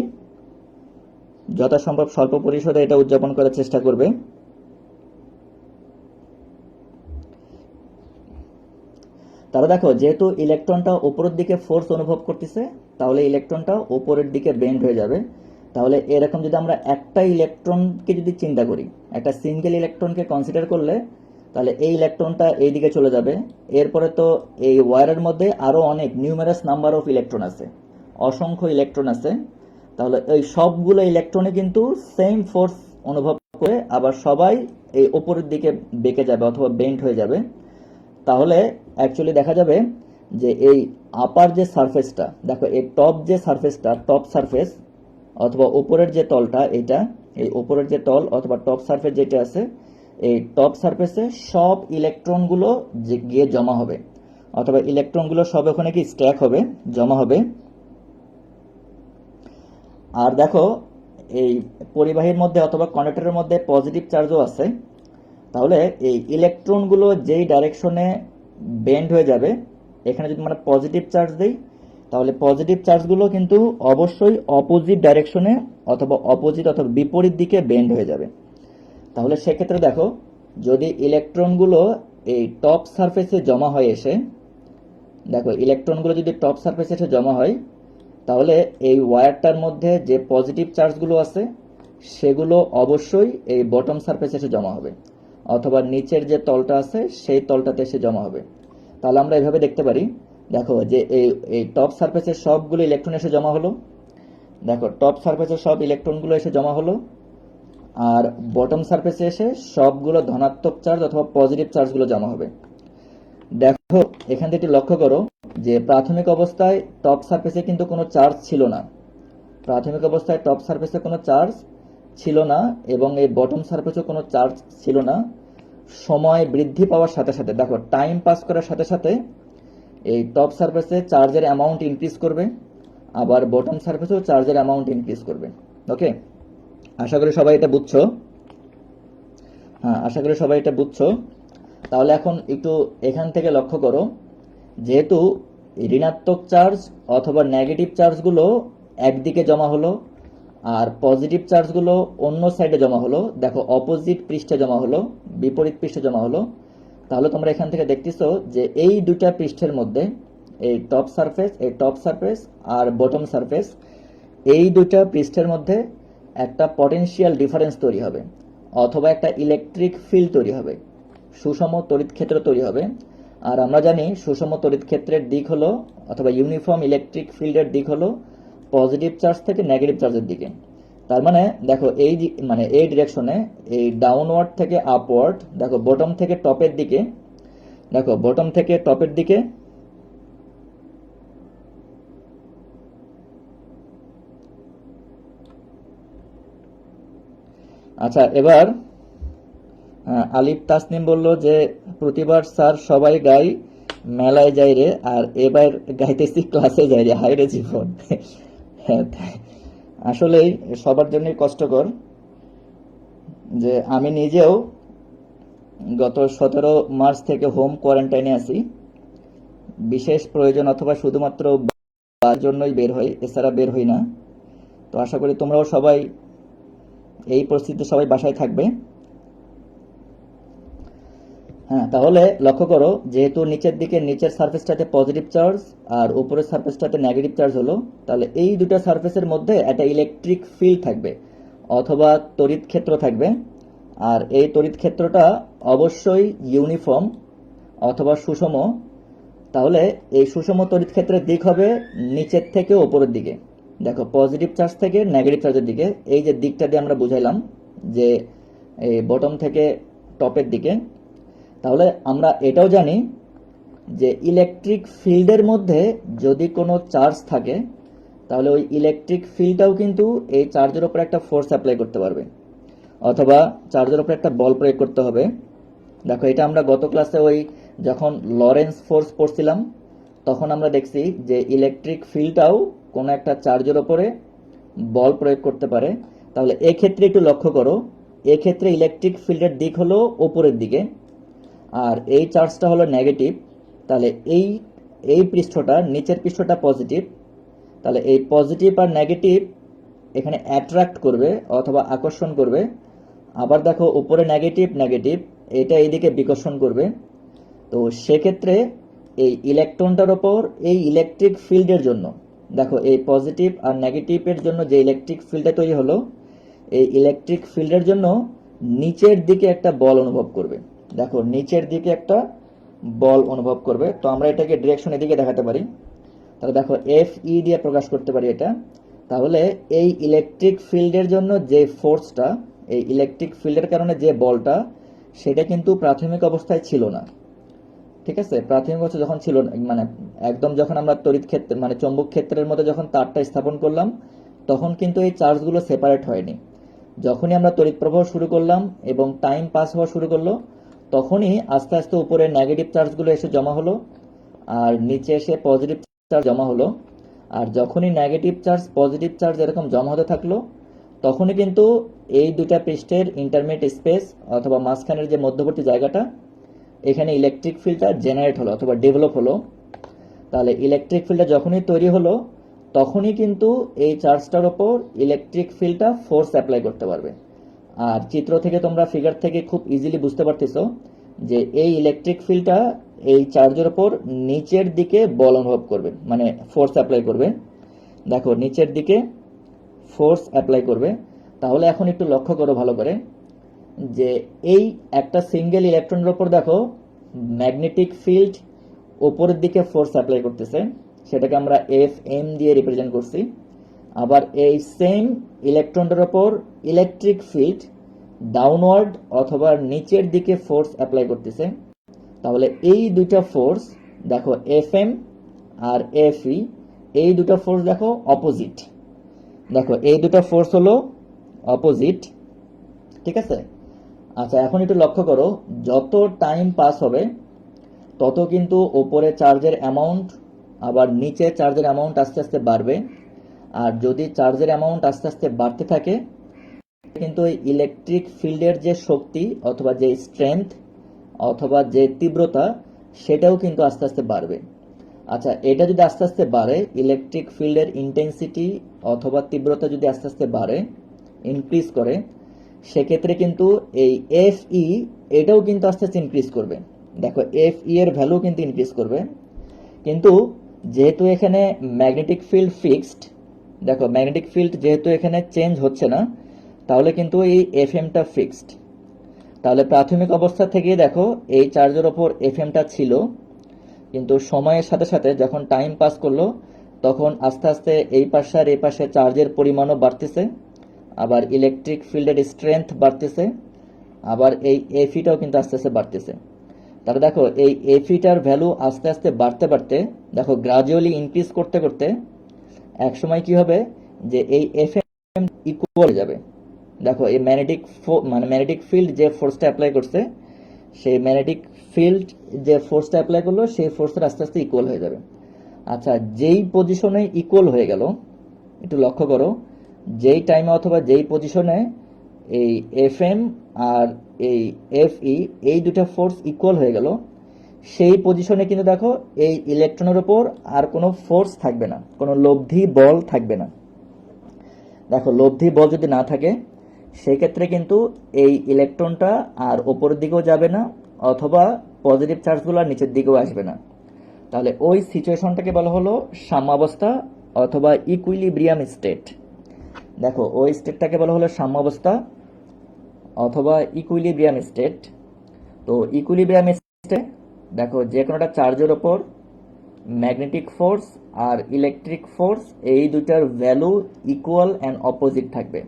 যথাসম্ভব স্বল্প পরিসরে এটা উদযাপন করার চেষ্টা করবে। তাহলে দেখো, যেহেতু ইলেকট্রনটা উপরের দিকে ফোর্স অনুভব করতেছে, তাহলে ইলেকট্রনটা উপরের দিকে বেন্ড হয়ে যাবে। তাহলে এরকম যদি আমরা একটা ইলেকট্রনকে যদি চিন্তা করি, একটা সিঙ্গেল ইলেকট্রনকে কনসিডার করলে, তাহলে এই ইলেকট্রনটা এই দিকে চলে যাবে। এরপরে তো এই ওয়্যারের মধ্যে আরো অনেক নিউমেরাস নাম্বার অফ ইলেকট্রন আছে, অসংখ্য ইলেকট্রন আছে। তাহলে এই সবগুলো ইলেকট্রনে কিন্তু সেম ফোর্স অনুভব করে আবার সবাই এই উপরের দিকে বেঁকে যাবে অথবা বেন্ড হয়ে যাবে। তাহলে অ্যাকচুয়ালি দেখা যাবে যে এই আপার যে সারফেসটা, দেখো এই টপ যে সারফেসটা, টপ সারফেস অথবা উপরের যে তলটা, এটা এই উপরের যে তল অথবা টপ সারফেস যেটা আছে, এই টপ সারফেসে সব ইলেকট্রনগুলো যে গিয়ে জমা হবে অথবা ইলেকট্রনগুলো সব ওখানে কি স্ট্যাক হবে, জমা হবে। আর দেখো, এই পরিবাহীর মধ্যে অথবা কন্ডাক্টরের মধ্যে পজিটিভ চার্জও আছে। তাহলে এই ইলেকট্রনগুলো যেই ডাইরেকশনে বেন্ড হয়ে যাবে, এখানে যদি আমরা পজিটিভ চার্জ দিই, তাহলে পজিটিভ চার্জগুলো কিন্তু অবশ্যই অপোজিট ডাইরেকশনে অথবা অপোজিট অথবা বিপরীত দিকে বেন্ড হয়ে যাবে। তাহলে সেক্ষেত্রে দেখো, যদি ইলেকট্রনগুলো এই টপ সারফেসে জমা হয় এসে, দেখো ইলেকট্রনগুলো যদি টপ সারফেসে এসে জমা হয়, তাহলে এই ওয়্যারটার মধ্যে যে পজিটিভ চার্জগুলো আছে সেগুলো অবশ্যই এই বটম সারফেসে এসে জমা হবে অথবা নিচের যে তলটা আছে সেই তলটাতে এসে জমা হবে। তাহলে আমরা এভাবে দেখতে পারি, দেখো যে এই টপ সারফেসের সবগুলো ইলেকট্রন এসে জমা হলো। দেখো, টপ সারফেসের সব ইলেকট্রনগুলো এসে জমা হলো, আর বটম সারফেসে এসে সবগুলো ধনাত্মক চার্জ অথবা পজিটিভ চার্জগুলো জমা হবে। দেখো, এখান থেকে লক্ষ্য করো যে প্রাথমিক অবস্থায় টপ সারফেসে কিন্তু কোনো চার্জ ছিল না। প্রাথমিক অবস্থায় টপ সারফেসে কোনো চার্জ ছিল না এবং এই বটম সারফেসেও কোনো চার্জ ছিল না। সময় বৃদ্ধি পাওয়ার সাথে সাথে, দেখো টাইম পাস করার সাথে সাথে এই টপ সারফেসে চার্জের অ্যামাউন্ট ইনক্রিজ করবে, আবার বটম সারফেসেও চার্জের অ্যামাউন্ট ইনক্রিজ করবে। ওকে, আশা করি সবাই এটা বুঝছো। হ্যাঁ, আশা করি সবাই এটা বুঝছো। তাহলে এখন একটু এখান থেকে লক্ষ্য করো, যেহেতু ঋণাত্মক চার্জ অথবা নেগেটিভ চার্জগুলো একদিকে জমা হলো আর পজিটিভ চার্জগুলো অন্য সাইডে জমা হলো, দেখো অপোজিট পৃষ্ঠে জমা হলো, বিপরীত পৃষ্ঠে জমা হলো। তাহলে তোমরা এখান থেকে দেখতেছো যে এই দুটা পৃষ্ঠের মধ্যে, এই টপ সারফেস আর বটম সারফেস, এই দুটা পৃষ্ঠের মধ্যে একটা পটেনশিয়াল ডিফারেন্স তৈরি হবে অথবা একটা ইলেকট্রিক ফিল্ড তৈরি হবে, সুষম তড়িৎ ক্ষেত্র তৈরি হবে। আর আমরা জানি সুষম তড়িৎ ক্ষেত্রের দিক হলো অথবা ইউনিফর্ম ইলেকট্রিক ফিল্ডের দিক হলো পজিটিভ চার্জ থেকে নেগেটিভ চার্জের দিকে। তার মানে দেখো এই ডিরেকশনে, এই ডাউনওয়ার্ড থেকে আপওয়ার্ড, দেখো বটম থেকে টপের দিকে, দেখো বটম থেকে টপের দিকে, আচ্ছা এবার আলিফ তাসনিম বলল যে প্রতিবার স্যার সবাই গাই, মেলায় যাই রে, আর এবার গাইতেছি ক্লাসে যাই রে, হায় রে জীবন। হ্যাঁ, আসলেই সবার জন্যই কষ্টকর যে আমি নিজেও গত 17 মার্চ থেকে হোম কোয়ারেন্টাইনে আছি। বিশেষ প্রয়োজন অথবা শুধুমাত্র তার জন্যই বের হই, এছাড়া বের হই না। তো আশা করি তোমরাও সবাই এই পরিস্থিতিতে সবাই বাসায় থাকবে। হ্যাঁ, তাহলে লক্ষ্য করো, যেহেতু নিচের সারফেসটাতে পজিটিভ চার্জ আর উপরের সারফেসটাতে নেগেটিভ চার্জ হলো, তাহলে এই দুটো সারফেসের মধ্যে একটা ইলেকট্রিক ফিল্ড থাকবে অথবা তড়িৎ ক্ষেত্র থাকবে। আর এই তড়িৎ ক্ষেত্রটা অবশ্যই ইউনিফর্ম অথবা সুষম তাহলে এই সুষম তড়িৎ ক্ষেত্রের দিক হবে নিচের থেকে উপরের দিকে। দেখো পজিটিভ চার্জ থেকে নেগেটিভ চার্জের দিকে, এই যে দিকটা দিয়ে আমরা বুঝাইলাম যে এই বটম থেকে টপের দিকে। তাহলে আমরা এটাও জানি যে ইলেকট্রিক ফিল্ডের মধ্যে যদি কোনো চার্জ থাকে তাহলে ওই ইলেকট্রিক ফিল্ডটাও কিন্তু এই চার্জের উপর একটা ফোর্স অ্যাপ্লাই করতে পারবে, অথবা চার্জের উপর একটা বল প্রয়োগ করতে হবে। দেখো এটা আমরা গত ক্লাসে ওই যখন লরেন্স ফোর্স পড়ছিলাম তখন আমরা দেখছি যে ইলেকট্রিক ফিল্ডটাও কোনো একটা চার্জের ওপরে বল প্রয়োগ করতে পারে। তাহলে এক্ষেত্রে একটু লক্ষ্য করো, এক্ষেত্রে ইলেকট্রিক ফিল্ডের দিক হলো ওপরের দিকে আর এই চার্জটা হলো নেগেটিভ। তাহলে এই এই পৃষ্ঠটা, নিচের পৃষ্ঠটা পজিটিভ, তাহলে এই পজিটিভ আর নেগেটিভ এখানে অ্যাট্রাক্ট করবে অথবা আকর্ষণ করবে। আবার দেখো উপরে নেগেটিভ নেগেটিভ, এটা এইদিকে বিকর্ষণ করবে। তো সেক্ষেত্রে এই ইলেকট্রনটার ওপর এই ইলেকট্রিক ফিল্ডের জন্য, দেখো এই পজিটিভ আর নেগেটিভের জন্য যে ইলেকট্রিক ফিল্ডটা তৈরি হলো, এই ইলেকট্রিক ফিল্ডের জন্য নিচের দিকে একটা বল অনুভব করবে। দেখো নিচের দিকে একটা বল অনুভব করবে। তো আমরা এটাকে ডিরেকশন এদিকে দেখাতে পারি। তাহলে দেখো এফ ই দিয়ে প্রকাশ করতে পারি এটা। তাহলে এই ইলেকট্রিক ফিল্ডের জন্য যে ফোর্সটা, এই ইলেকট্রিক ফিল্ডের কারণে যে বলটা, সেটা কিন্তু প্রাথমিক অবস্থায় ছিল না। ঠিক আছে, প্রাথমিক অবস্থা যখন ছিল মানে একদম যখন আমরা তড়িৎ ক্ষেত্রে মানে চৌম্বক ক্ষেত্রের মধ্যে যখন তারটা স্থাপন করলাম তখন কিন্তু এই চার্জগুলো সেপারেট হয়নি। যখনই আমরা তড়িৎ প্রবাহ শুরু করলাম এবং টাইম পাস হওয়া শুরু করলো তখনই আস্তে আস্তে উপরে নেগেটিভ চার্জগুলো এসে জমা হলো আর নিচে এসে পজিটিভ চার্জ জমা হলো। আর যখনই নেগেটিভ চার্জ পজিটিভ চার্জ এরকম জমা হতে থাকলো তখনই কিন্তু এই দুটা পৃষ্ঠের ইন্টারমিডিয়েট স্পেস অথবা মাঝখানের যে মধ্যবর্তী জায়গাটা, এখানে ইলেকট্রিক ফিল্ডটা জেনারেট হলো অথবা ডেভেলপ হলো। তাহলে ইলেকট্রিক ফিল্ডটা যখনই তৈরি হলো তখনই কিন্তু এই চার্জটার ওপর ইলেকট্রিক ফিল্ডটা ফোর্স অ্যাপ্লাই করতে পারবে। আর চিত্র থেকে তোমরা ফিগার থেকে খুব ইজিলি বুঝতে পারতেছো যে এই ইলেকট্রিক ফিল্ডটা এই চার্জের ওপর নিচের দিকে বল অনুভব করবে, মানে ফোর্স অ্যাপ্লাই করবে। দেখো নিচের দিকে ফোর্স অ্যাপ্লাই করবে। তাহলে এখন একটু লক্ষ্য করো ভালো করে যে এই একটা সিঙ্গেল ইলেকট্রনের ওপর দেখো ম্যাগনেটিক ফিল্ড ওপরের দিকে ফোর্স অ্যাপ্লাই করতেছে, সেটাকে আমরা এফ এম দিয়ে রিপ্রেজেন্ট করছি। আবার এই সেম ইলেকট্রনটার ওপর ইলেকট্রিক ফিল্ড ডাউনওয়ার্ড অথবা নিচের দিকে ফোর্স অ্যাপ্লাই করতেছে। তাহলে এই দুইটা ফোর্স দেখো F M R F E, এই দুটো ফোর্স দেখো অপোজিট। দেখো এই দুটো ফোর্স হলো অপোজিট, ঠিক আছে। আচ্ছা এখন একটু লক্ষ্য করো, যত টাইম পাস হবে তত কিন্তু ওপরে চার্জের অ্যামাউন্ট আবার নিচে চার্জের অ্যামাউন্ট আস্তে আস্তে বাড়বে। আর যদি চার্জের অ্যামাউন্ট আস্তে আস্তে বাড়তে থাকে কিন্তু এই ইলেকট্রিক ফিল্ডের যে শক্তি অথবা যে স্ট্রেংথ অথবা যে তীব্রতা সেটাও কিন্তু আস্তে আস্তে বাড়বে। আচ্ছা এটা যদি আস্তে আস্তে বাড়ে, ইলেকট্রিক ফিল্ডের ইন্টেন্সিটি অথবা তীব্রতা যদি আস্তে আস্তে বাড়ে, ইনক্রিজ করে, সেক্ষেত্রে কিন্তু এই এফ ই এটাও কিন্তু আস্তে আস্তে ইনক্রিজ করবে। দেখো এফ ই এর ভ্যালু কিন্তু ইনক্রিজ করবে। কিন্তু যেহেতু এখানে ম্যাগনেটিক ফিল্ড ফিক্সড, দেখো ম্যাগনেটিক ফিল্ড যেহেতু এখানে চেঞ্জ হচ্ছে না তাহলে কিন্তু এই এফ এমটা ফিক্সড। তাহলে প্রাথমিক অবস্থা থেকে দেখো এই চার্জের ওপর এফ এমটা ছিল, কিন্তু সময়ের সাথে সাথে যখন টাইম পাস করলো তখন আস্তে আস্তে এই পাশে আর এই পাশে চার্জের পরিমাণও বাড়তেছে, আবার ইলেকট্রিক ফিল্ডের স্ট্রেংথ বাড়তেছে, আবার এই এফিটাও কিন্তু আস্তে আস্তে বাড়তেছে। তাহলে দেখো এই এফিটার ভ্যালু আস্তে আস্তে বাড়তে বাড়তে দেখো গ্রাজুয়ালি ইনক্রিজ করতে করতে এক সময় কি হবে যে এই এফ এম ইকুয়াল হয়ে যাবে। দেখো এই ম্যাগনেটিক ফিল্ড যে ফোর্সটা অ্যাপ্লাই করছে, সেই ম্যাগনেটিক ফিল্ড যে ফোর্সটা অ্যাপ্লাই করলো সেই ফোর্সটা আস্তে আস্তে ইকুয়াল হয়ে যাবে। আচ্ছা যেই পজিশনে ইকুয়াল হয়ে গেল, একটু লক্ষ্য করো, যেই টাইমে অথবা যেই পজিশনে এই এফ এম আর এই এফ ই এই দুটা ফোর্স ইকুয়াল হয়ে গেল, সেই পজিশনে কিন্তু দেখো এই ইলেকট্রনের উপর আর কোনো ফোর্স থাকবে না, কোনো লব্ধি বল থাকবে না। দেখো লব্ধি বল যদি না থাকে সেই ক্ষেত্রে কিন্তু এই ইলেকট্রনটা আর ওপরের দিকেও যাবে না অথবা পজিটিভ চার্জগুলো আর নিচের দিকেও আসবে না। তাহলে ওই সিচুয়েশনটাকে বলা হলো সাম্যাবস্থা অথবা ইকুইলিব্রিয়াম স্টেট। দেখো ওই স্টেটটাকে বলা হলো সাম্যাবস্থা অথবা ইকুইলিব্রিয়াম স্টেট। তো ইকুইলিব্রিয়াম স্টেটে দেখো যে কোনো একটা চার্জের ওপর ম্যাগনেটিক ফোর্স আর ইলেকট্রিক ফোর্স এই দুটার ভ্যালু ইকুয়াল অ্যান্ড অপোজিট থাকবে।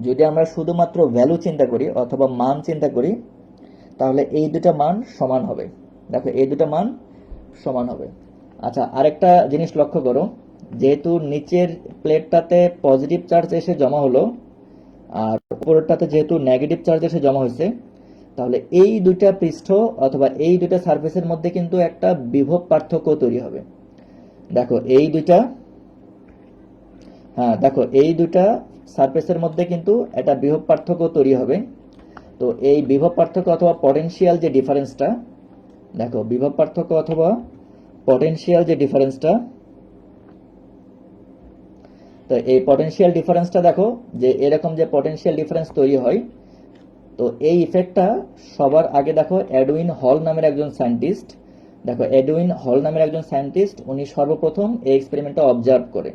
যদি আমরা শুধুমাত্র ভ্যালু চিন্তা করি অথবা মান চিন্তা করি, তাহলে এই দুটা মান সমান হবে। দেখো এই দুটা মান সমান হবে। আচ্ছা, আরেকটা জিনিস লক্ষ্য করো, যেহেতু নিচের প্লেটটাতে পজিটিভ চার্জ এসে জমা হলো আর উপরেরটাতে যেহেতু নেগেটিভ চার্জ এসে জমা হয়েছে, তাহলে এই দুইটা পৃষ্ঠ অথবা এই দুইটা সারফেসের মধ্যে কিন্তু একটা বিভব পার্থক্য তৈরি হবে। দেখো এই দুইটা, দেখো এই দুইটা সারফেসের মধ্যে কিন্তু একটা বিভব পার্থক্য তৈরি হবে। তো এই বিভব পার্থক্য অথবা পটেনশিয়াল যে ডিফারেন্সটা, দেখো বিভব পার্থক্য অথবা পটেনশিয়াল যে ডিফারেন্সটা, তো এই পটেনশিয়াল ডিফারেন্সটা দেখো যে এরকম যে পটেনশিয়াল ডিফারেন্স তৈরি হয়, তো এই ইফেক্টটা সবার আগে দেখো এডউইন হল নামের একজন সায়েন্টিস্ট, দেখো এডউইন হল নামের একজন সায়েন্টিস্ট উনি সর্বপ্রথম এই এক্সপেরিমেন্টটা অবজার্ভ করে।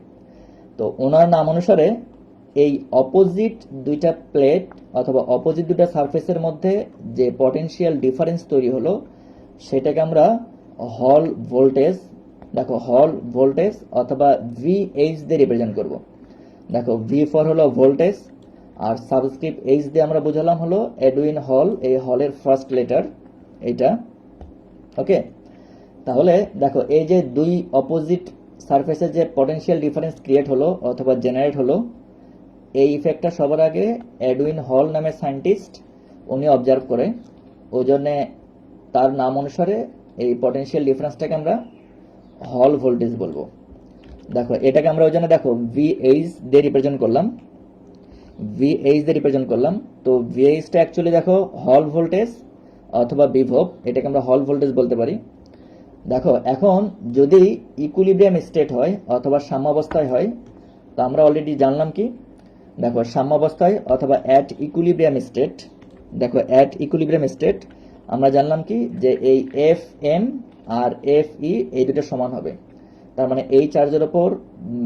তো ওনার নাম অনুসারে এই অপোজিট দুইটা প্লেট অথবা অপোজিট দুইটা সারফেসের মধ্যে যে পটেনশিয়াল ডিফারেন্স তৈরি হলো সেটাকে আমরা হল ভোল্টেজ, দেখো হল ভোল্টেজ অথবা ভিএইচ দিয়ে রিপ্রেজেন্ট করব। দেখো ভি ফর হলো ভোল্টেজ আর সাবস্ক্রিপ্ট এইচ দিয়ে আমরা বুঝালাম হলো এডউইন হল, এই হলের ফার্স্ট লেটার এইটা। ওকে, তাহলে দেখো এই যে দুই অপোজিট সারফেসের যে পটেনশিয়াল ডিফারেন্স ক্রিয়েট হলো অথবা জেনারেট হলো, এই ইফেক্টটা সবার আগে এডউইন হল নামের সায়েন্টিস্ট উনি অবজার্ভ করে। ওই জন্যে তার নাম অনুসারে এই পটেনশিয়াল ডিফারেন্সটাকে আমরা হল ভোল্টেজ বলবো। দেখো এটাকে আমরা ওই জন্য দেখো ভিএইচ দিয়ে রিপ্রেজেন্ট করলাম, ভিএইচ দিয়ে রিপ্রেজেন্ট করলাম। তো ভিএইচটা অ্যাকচুয়ালি দেখো হল ভোল্টেজ অথবা বিভব, এটাকে আমরা হল ভোল্টেজ বলতে পারি। দেখো এখন যদি ইকুইলিব্রিয়াম স্টেট হয় অথবা সাম্যাবস্থায় হয়, তো আমরা অলরেডি জানলাম কি, দেখো সাম্যাবস্থায় অথবা অ্যাট ইকুইলিব্রিয়াম স্টেট, দেখো অ্যাট ইকুইলিব্রিয়াম স্টেট আমরা জানলাম কি যে এই F M R F E এই দুটো সমান হবে। তার মানে এই চার্জের ওপর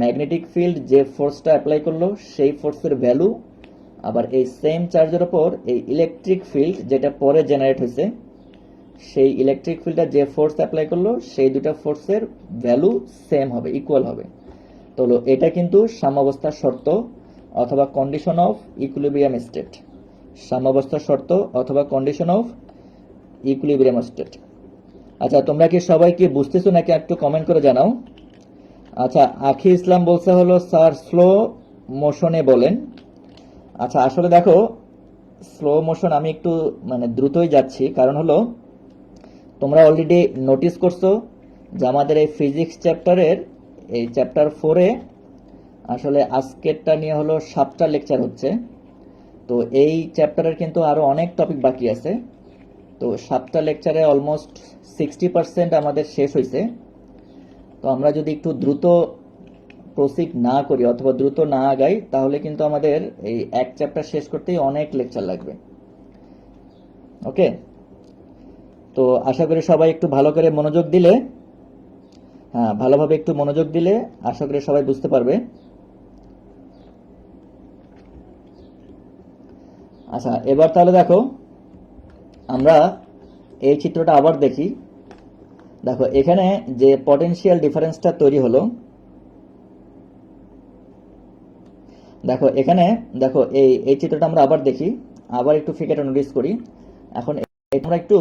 ম্যাগনেটিক ফিল্ড যে ফোর্সটা অ্যাপ্লাই করলো সেই ফোর্সের ভ্যালু, আবার এই সেম চার্জের ওপর এই ইলেকট্রিক ফিল্ড যেটা পরে জেনারেট হয়েছে সেই ইলেকট্রিক ফিল্ডটা যে ফোর্স অ্যাপ্লাই করলো সেই দুটা ফোর্সের ভ্যালু সেম হবে, ইকুয়াল হবে। তো এটা কিন্তু সাম্যাবস্থার শর্ত অথবা কন্ডিশন অফ ইকুইলিব্রিয়াম স্টেট, সাম্যাবস্থার শর্ত অথবা কন্ডিশন অফ ইকুইলিব্রিয়াম স্টেট। আচ্ছা, তোমরা কি সবাই কি বুঝতেছো নাকি একটু কমেন্ট করে জানাও। আচ্ছা, আখি ইসলাম বলছে হলো স্যার স্লো মোশনে বলেন। আচ্ছা, আসলে দেখো স্লো মোশন আমি একটু মানে দ্রুতই যাচ্ছি, কারণ হলো তোমরা অলরেডি নোটিস করছো যে আমাদের এই ফিজিক্স চ্যাপ্টারের এই চ্যাপ্টার 4-এ আসলে আজকেরটা নিয়ে হলো 7টা লেকচার হচ্ছে। তো এই চ্যাপ্টারের কিন্তু আরো অনেক টপিক বাকি আছে। তো 7টা লেকচারে অলমোস্ট 60% আমাদের শেষ হয়েছে। তো আমরা যদি একটু দ্রুত প্রসিড না করি অথবা দ্রুত না আগাই, তাহলে কিন্তু আমাদের এই এক চ্যাপ্টার শেষ করতেই অনেক লেকচার লাগবে। ওকে, তো আশা করি সবাই একটু ভালো করে মনোযোগ দিলে, ভালোভাবে একটু মনোযোগ দিলে আশা করি সবাই বুঝতে পারবে। আচ্ছা, এবার তাহলে দেখো আমরা এই চিত্রটা আবার দেখি। দেখো এখানে যে পটেনশিয়াল ডিফারেন্সটা তৈরি হলো, দেখো এখানে দেখো এই চিত্রটা আমরা আবার দেখি, আবার একটু ফিগারটা নোটিস করি। এখন আমরা একটু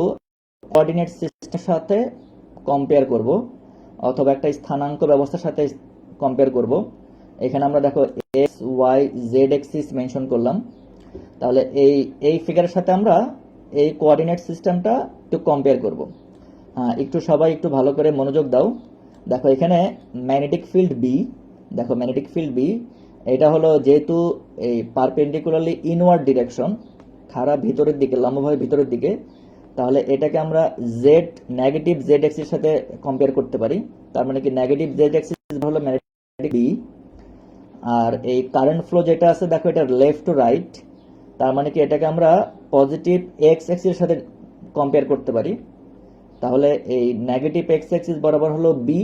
কোঅর্ডিনেট সিস্টেমের সাথে কম্পেয়ার করব অথবা একটা স্থানাঙ্ক ব্যবস্থার সাথে কম্পেয়ার করব। এখানে আমরা দেখো X Y Z axis mention করলাম। তাহলে এই ফিগারের সাথে আমরা এই কোঅর্ডিনেট সিস্টেমটা একটু কম্পেয়ার করব। একটু সবাই একটু ভালো করে মনোযোগ দাও। দেখো এখানে ম্যাগনেটিক ফিল্ড বি, দেখো ম্যাগনেটিক ফিল্ড বি এটা হলো যেহেতু এই পারপেন্ডিকুলারলি ইনওয়ার্ড ডিরেকশন, খাড়া ভিতরের দিকে, লম্বভাবে ভিতরের দিকে, তাহলে এটাকে আমরা জেড নেগেটিভ জেড এক্সিস সাথে কম্পেয়ার করতে পারি। তার মানে কি নেগেটিভ জেড এক্সিস হলো ম্যাগনেটিক বি, আর এই কারেন্ট ফ্লো যেটা আছে দেখো এটা লেফট টু রাইট, তার মানে কি এটাকে আমরা পজিটিভ এক্স এক্সিস সাথে কম্পেয়ার করতে পারি। তাহলে এই নেগেটিভ এক্স এক্সিস বরাবর হলো বি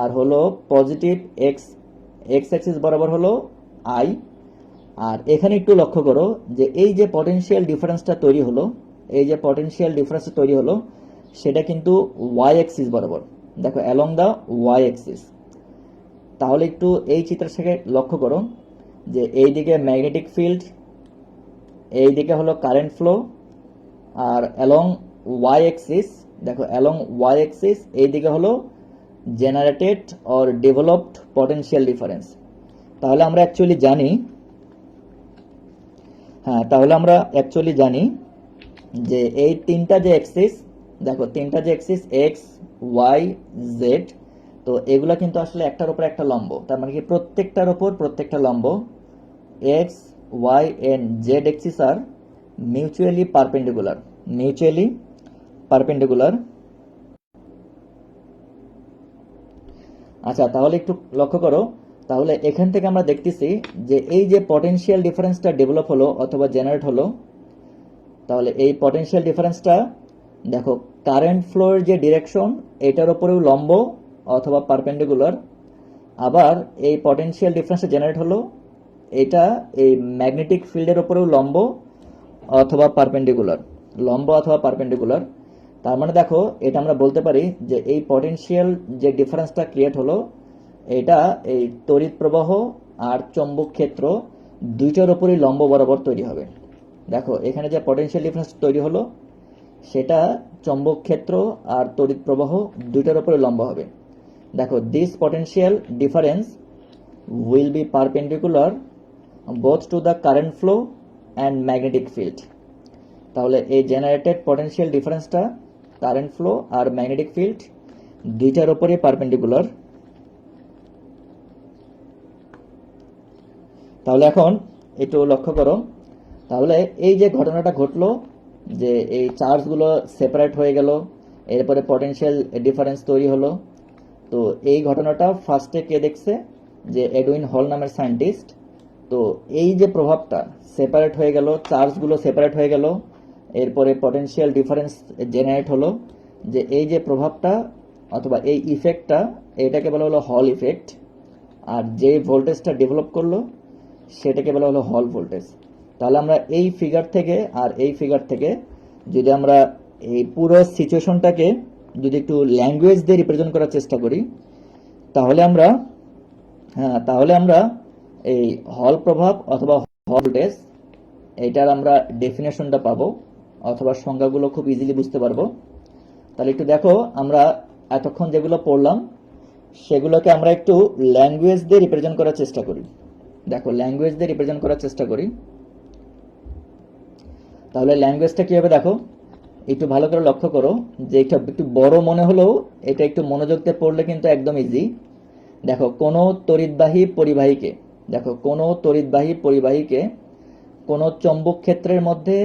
আর হলো পজিটিভ এক্স এক্সিস বরাবর হলো আই। আর এখানে একটু লক্ষ্য করো যে এই যে পটেনশিয়াল ডিফারেন্সটা তৈরি হলো, এই যে পটেনশিয়াল ডিফারেন্সটা তৈরি হলো সেটা কিন্তু ওয়াই এক্সিস বরাবর। দেখো অ্যালং দ্য ওয়াই অ্যাক্সিস। তাহলে একটু এই চিত্রের থেকে লক্ষ্য করো যে এই দিকে ম্যাগনেটিক ফিল্ড, এই দিকে হলো কারেন্ট ফ্লো, আর অ্যালং ওয়াই অ্যাক্সিস, দেখো অ্যালং ওয়াই অ্যাক্সিস এই দিকে হলো generated or developed potential difference. তাহলে আমরা অ্যাকচুয়ালি জানি, তাহলে আমরা অ্যাকচুয়ালি জানি যে এই তিনটা যে অ্যাক্সিস, দেখো তিনটা যে অ্যাক্সিস এক্স ওয়াই জেড, তো এগুলা কিন্তু আসলে একটার উপর একটা লম্ব, তার মানে কি প্রত্যেকটার উপর প্রত্যেকটা লম্ব। X Y and Z axis আর মিউচুয়ালি পারপেন্ডিকুলার। আচ্ছা, তাহলে একটু লক্ষ্য করো, তাহলে এখান থেকে আমরা দেখতেছি যে এই যে পটেনশিয়াল ডিফারেন্সটা ডেভেলপ হলো অথবা জেনারেট হলো, তাহলে এই পটেনশিয়াল ডিফারেন্সটা দেখো কারেন্ট ফ্লোর যে ডিরেকশন এটার উপরেও লম্ব অথবা পারপেন্ডিকুলার। আবার এই পটেনশিয়াল ডিফারেন্সটা জেনারেট হলো, এটা এই ম্যাগনেটিক ফিল্ডের উপরেও লম্ব অথবা পারপেন্ডিকুলার। তার মানে দেখো এটা আমরা বলতে পারি যে এই পটেনশিয়াল যে ডিফারেন্সটা ক্রিয়েট হলো, এটা এই তড়িৎ প্রবাহ আর চৌম্বক ক্ষেত্র দুইটার উপরই লম্ব বরাবর তৈরি হবে। দেখো এখানে যে পটেনশিয়াল ডিফারেন্স তৈরি হলো সেটা চৌম্বক ক্ষেত্র আর তড়িৎ প্রবাহ দুইটার উপরে লম্ব হবে। দেখো this potential difference will be perpendicular both two the current flow and magnetic field. তাহলে এই জেনারেটেড পটেনশিয়াল ডিফারেন্সটা কারেন্ট ফ্লো আর ম্যাগনেটিক ফিল্ড দুইটার উপরে পারপেন্ডিকুলার। তাহলে এখন একটু লক্ষ্য করো, তাহলে এই যে ঘটনাটা ঘটলো যে এই চার্জগুলো সেপারেট হয়ে গেল, এরপরে পটেনশিয়াল ডিফারেন্স তৈরি হলো, তো এই ঘটনাটা ফার্স্টে কে দেখছে, যে এডউইন হল নামের সায়েন্টিস্ট। তো এই যে প্রভাবটা সেপারেট হয়ে গেল, চার্জগুলো সেপারেট হয়ে গেল, এরপরে পটেনশিয়াল ডিফারেন্স জেনারেট হলো, যে এই যে প্রভাবটা অথবা এই ইফেক্টটা এটাকে বলা হলো হল ইফেক্ট। আর যে ভোল্টেজটা ডেভেলপ করলো সেটাকে বলা হলো হল ভোল্টেজ। তাহলে আমরা এই ফিগার থেকে আর এই ফিগার থেকে যদি আমরা এই পুরো সিচুয়েশনটাকে যদি একটু ল্যাঙ্গুয়েজ দিয়ে রিপ্রেজেন্ট করার চেষ্টা করি, তাহলে আমরা এই হল প্রভাব অথবা হল ভোল্টেজ এইটার আমরা ডেফিনেশনটা পাবো অথবা সংজ্ঞাগুলো খুব ইজিলি বুঝতে পারবো। তাহলে একটু দেখো, আমরা এতক্ষণ যেগুলো পড়লাম সেগুলোকে আমরা একটু ল্যাঙ্গুয়েজ দিয়ে রিপ্রেজেন্ট করার চেষ্টা করি। দেখো ল্যাঙ্গুয়েজ দিয়ে রিপ্রেজেন্ট করার চেষ্টা করি, তাহলে ল্যাঙ্গুয়েজটা কি হবে দেখো, একটু ভালো করে লক্ষ্য করো যে এটা একটু বড় মনে হলেও এটা একটু মনোযোগ দিয়ে পড়লে কিন্তু একদম ইজি। দেখো কোনো তড়িৎবাহী পরিবাহীকে কোনো চৌম্বক ক্ষেত্রের মধ্যে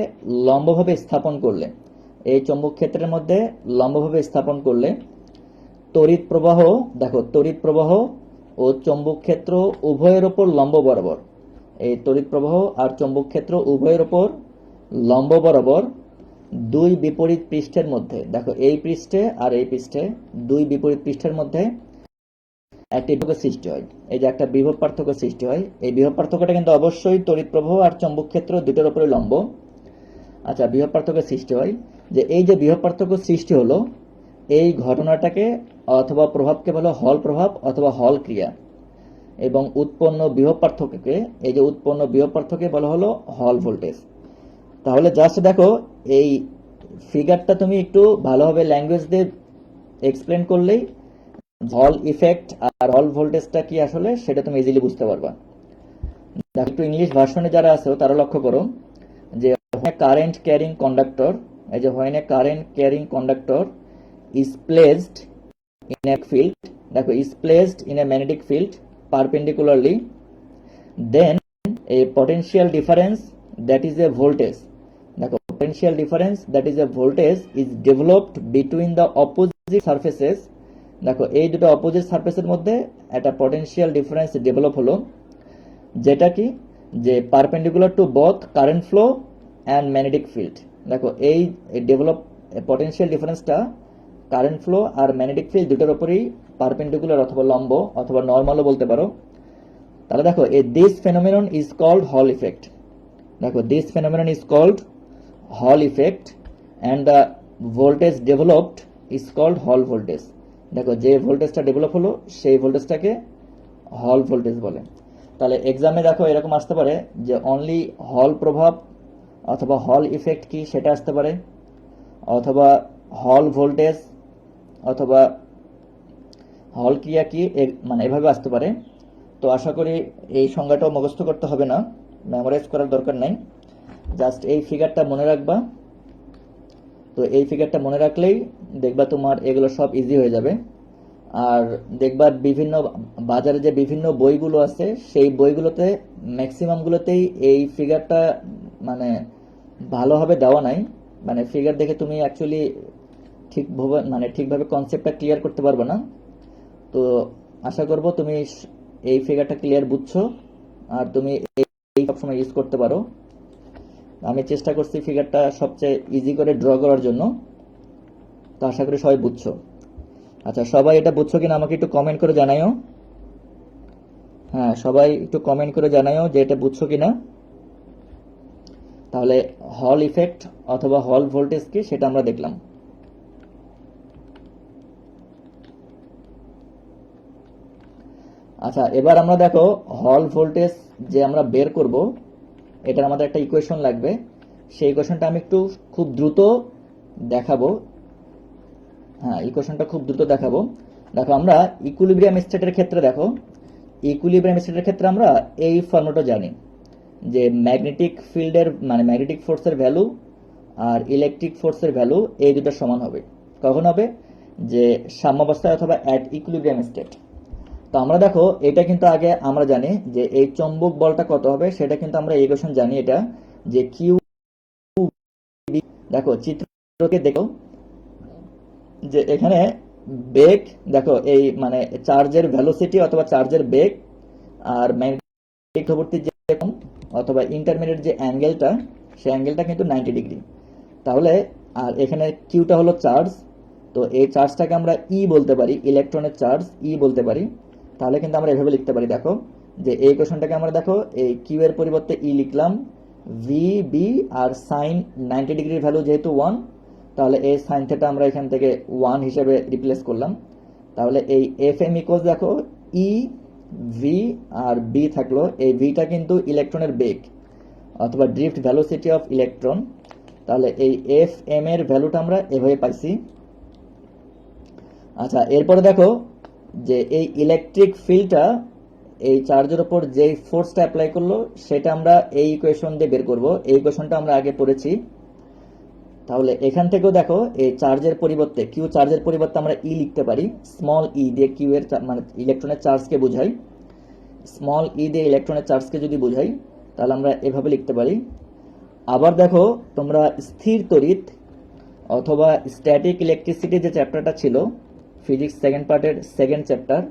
লম্বভাবে স্থাপন করলে, এই চৌম্বক ক্ষেত্রের মধ্যে লম্বভাবে স্থাপন করলে তড়িৎ প্রবাহ ও চৌম্বক ক্ষেত্র উভয়ের ওপর লম্ব বরাবর, এই তড়িৎ প্রবাহ আর চৌম্বক ক্ষেত্র উভয়ের ওপর লম্ব বরাবর দুই বিপরীত পৃষ্ঠের মধ্যে, দেখো এই পৃষ্ঠে আর এই পৃষ্ঠে দুই বিপরীত পৃষ্ঠের মধ্যে একটি সৃষ্টি হয়, এই যে একটা বিভব পার্থক্য সৃষ্টি হয়। এই বিভব পার্থক্যটা কিন্তু অবশ্যই তড়িৎ প্রবাহ আর চৌম্বক ক্ষেত্র দুটোর উপরে লম্ব। আচ্ছা, বিভব পার্থক্য সৃষ্টি হয়, যে এই যে বিভব পার্থক্য সৃষ্টি হলো এই ঘটনাটাকে অথবা প্রভাবকে বলা হল প্রভাব অথবা হল ক্রিয়া, এবং উৎপন্ন বিভব পার্থক্যকে বলা হলো হল ভোল্টেজ। তাহলে জাস্ট দেখো এই ফিগারটা তুমি একটু ভালোভাবে ল্যাঙ্গুয়েজ দিয়ে এক্সপ্লেন করলেই হল ইফেক্ট আর হল ভোল্টেজটা কি আসলে সেটা তুমি ইজিলি বুঝতে পারবা। দেখো একটু ইংলিশ ভার্সনে যারা আছে তারা লক্ষ্য করো যে কারেন্ট ক্যারিং কন্ডাক্টর, এই যে when a current carrying conductor is placed in a field, দেখো is placed in a magnetic field perpendicularly, then a potential difference that is a voltage, দেখো potential difference that is a voltage is developed between the opposite surfaces, দেখো এই দুটো opposite সারফেসের মধ্যে একটা potential difference develop হলো, যেটা কি যে perpendicular to both current flow and magnetic field. দেখো এই ডেভেলপ পটেনশিয়াল ডিফারেন্সটা কারেন্ট ফ্লো আর ম্যাগনেটিক ফিল্ড দুটোর উপরেই পারপেন্ডিকুলার অথবা লম্ব অথবা নর্মালও বলতে পারো। তাহলে দেখো this phenomenon is called Hall effect, দেখো this phenomenon is called Hall effect and the voltage developed is called Hall voltage. দেখো যে ভোল্টেজটা ডেভেলপ হলো সেই ভোল্টেজটাকে হল ভোল্টেজ বলে। তাহলে এক্সামে দেখো এরকম আসতে পারে যে অনলি হল প্রভাব অথবা হল ইফেক্ট কি সেটা আসতে পারে, অথবা হল ভোল্টেজ অথবা হল ক্রিয়া কি মানে এভাবে আসতে পারে। তো আশা করি এই সংজ্ঞাটাও মুখস্থ করতে হবে না, মেমোরাইজ করার দরকার নাই, জাস্ট এই ফিগারটা মনে রাখবা। তো এই ফিগারটা মনে রাখলেই দেখবা তোমার এগুলো সব ইজি হয়ে যাবে। আর দেখবা বিভিন্ন বাজারে যে বিভিন্ন বইগুলো আছে সেই বইগুলোতে ম্যাক্সিমামগুলোতেই এই ফিগারটা মানে ভালোভাবে দেওয়া নাই, মানে ফিগার দেখে তুমি অ্যাকচুয়ালি ঠিকভাবে কনসেপ্টটা ক্লিয়ার করতে পারবে না। তো আশা করব তুমি এই ফিগারটা ক্লিয়ার বুঝছো আর তুমি এই সবসময় ইউজ করতে পারো। আমি চেষ্টা করছি ফিগারটা সবচেয়ে ইজি করে ড্র করার জন্য, তো আশা করি সবাই বুঝছো। আচ্ছা, সবাই এটা বুঝছো কিনা আমাকে একটু কমেন্ট করে জানাইও। হ্যাঁ, সবাই একটু কমেন্ট করে জানাইও যে এটা বুঝছো কিনা। তাহলে হল ইফেক্ট অথবা হল ভোল্টেজ কি সেটা আমরা দেখলাম। আচ্ছা, এবার আমরা দেখো হল ভোল্টেজ যে আমরা বের করব এটার আমাদের একটা ইকুয়েশন লাগবে। সেই ইকুয়েশনটা আমি একটু খুব দ্রুত দেখাবো। হ্যাঁ, ইকুয়েশনটা খুব দ্রুত দেখাবো। দেখো আমরা ইকুইলিব্রিয়াম স্টেটের ক্ষেত্রে দেখো ইকুইলিব্রিয়াম স্টেটের ক্ষেত্রে আমরা এই ফর্মুলাটা জানি যে ম্যাগনেটিক ফিল্ডের মানে ম্যাগনেটিক ফোর্সের ভ্যালু আর ইলেকট্রিক ফোর্সের ভ্যালু এই দুটো সমান হবে। কখন হবে? যে সাম্যাবস্থায় অথবা অ্যাট ইকুইলিব্রিয়াম স্টেট। তো আমরা দেখো এটা কিন্তু আগে আমরা জানি যে এই চৌম্বক বলটা কত হবে, সেটা কিন্তু আমরা এই ইকুয়েশন জানি এটা যে কিউ। দেখো চিত্রকে দেখো যে এখানে বেগ, দেখো এই মানে চার্জের ভেলোসিটি অথবা চার্জের বেগ আর ম্যাগনেটিক প্রবৃত্তির যে অথবা ইন্টারমিডিয়েট যে অ্যাঙ্গেলটা সেই অ্যাঙ্গেলটা কিন্তু 90 ডিগ্রি। তাহলে আর এখানে কিউটা হলো চার্জ, তো এই চার্জটাকে আমরা ই বলতে পারি, ইলেকট্রনের চার্জ ই বলতে পারি। তাহলে কিন্তু আমরা এভাবে লিখতে পারি, দেখো যে এই কোশ্চেনটাকে আমরা দেখো এই কিউ এর পরিবর্তে ই লিখলাম ভি বি আর সাইন 90 ডিগ্রির ভ্যালু যেহেতু 1, তাহলে এই সাইন থেটা আমরা এখান থেকে 1 হিসেবে রিপ্লেস করলাম। তাহলে এই এফ এম ইকুয়ালস দেখো ই ভি আর বি থাকলো, এই ভিটা কিন্তু ইলেকট্রনের বেগ অথবা ড্রিফট ভেলোসিটি অফ ইলেকট্রন। তাহলে এই এফ এম এর ভ্যালুটা আমরা এভাবে পাইছি। আচ্ছা, এরপরে দেখো যে এই ইলেকট্রিক ফিল্ডটা এই চার্জের উপর যেই ফোর্সটা অ্যাপ্লাই করলো সেটা আমরা এই ইকুয়েশন দিয়ে বের করব। এই ইকুয়েশনটা আমরা আগে পড়েছি। তাহলে এখান থেকেও দেখো এই চার্জের পরিবর্তে কিউ চার্জের পরিবর্তে আমরা ই লিখতে পারি, স্মল ই দিয়ে কিউ এর মানে ইলেকট্রনের চার্জকে বোঝাই। স্মল ই দিয়ে ইলেকট্রনের চার্জকে যদি বোঝাই তাহলে আমরা এভাবে লিখতে পারি। আবার দেখো তোমরা স্থির তড়িৎ অথবা স্ট্যাটিক ইলেকট্রিসিটি যে চ্যাপ্টারটা ছিল ফিজিক্স সেকেন্ড পার্টের সেকেন্ড চ্যাপ্টার,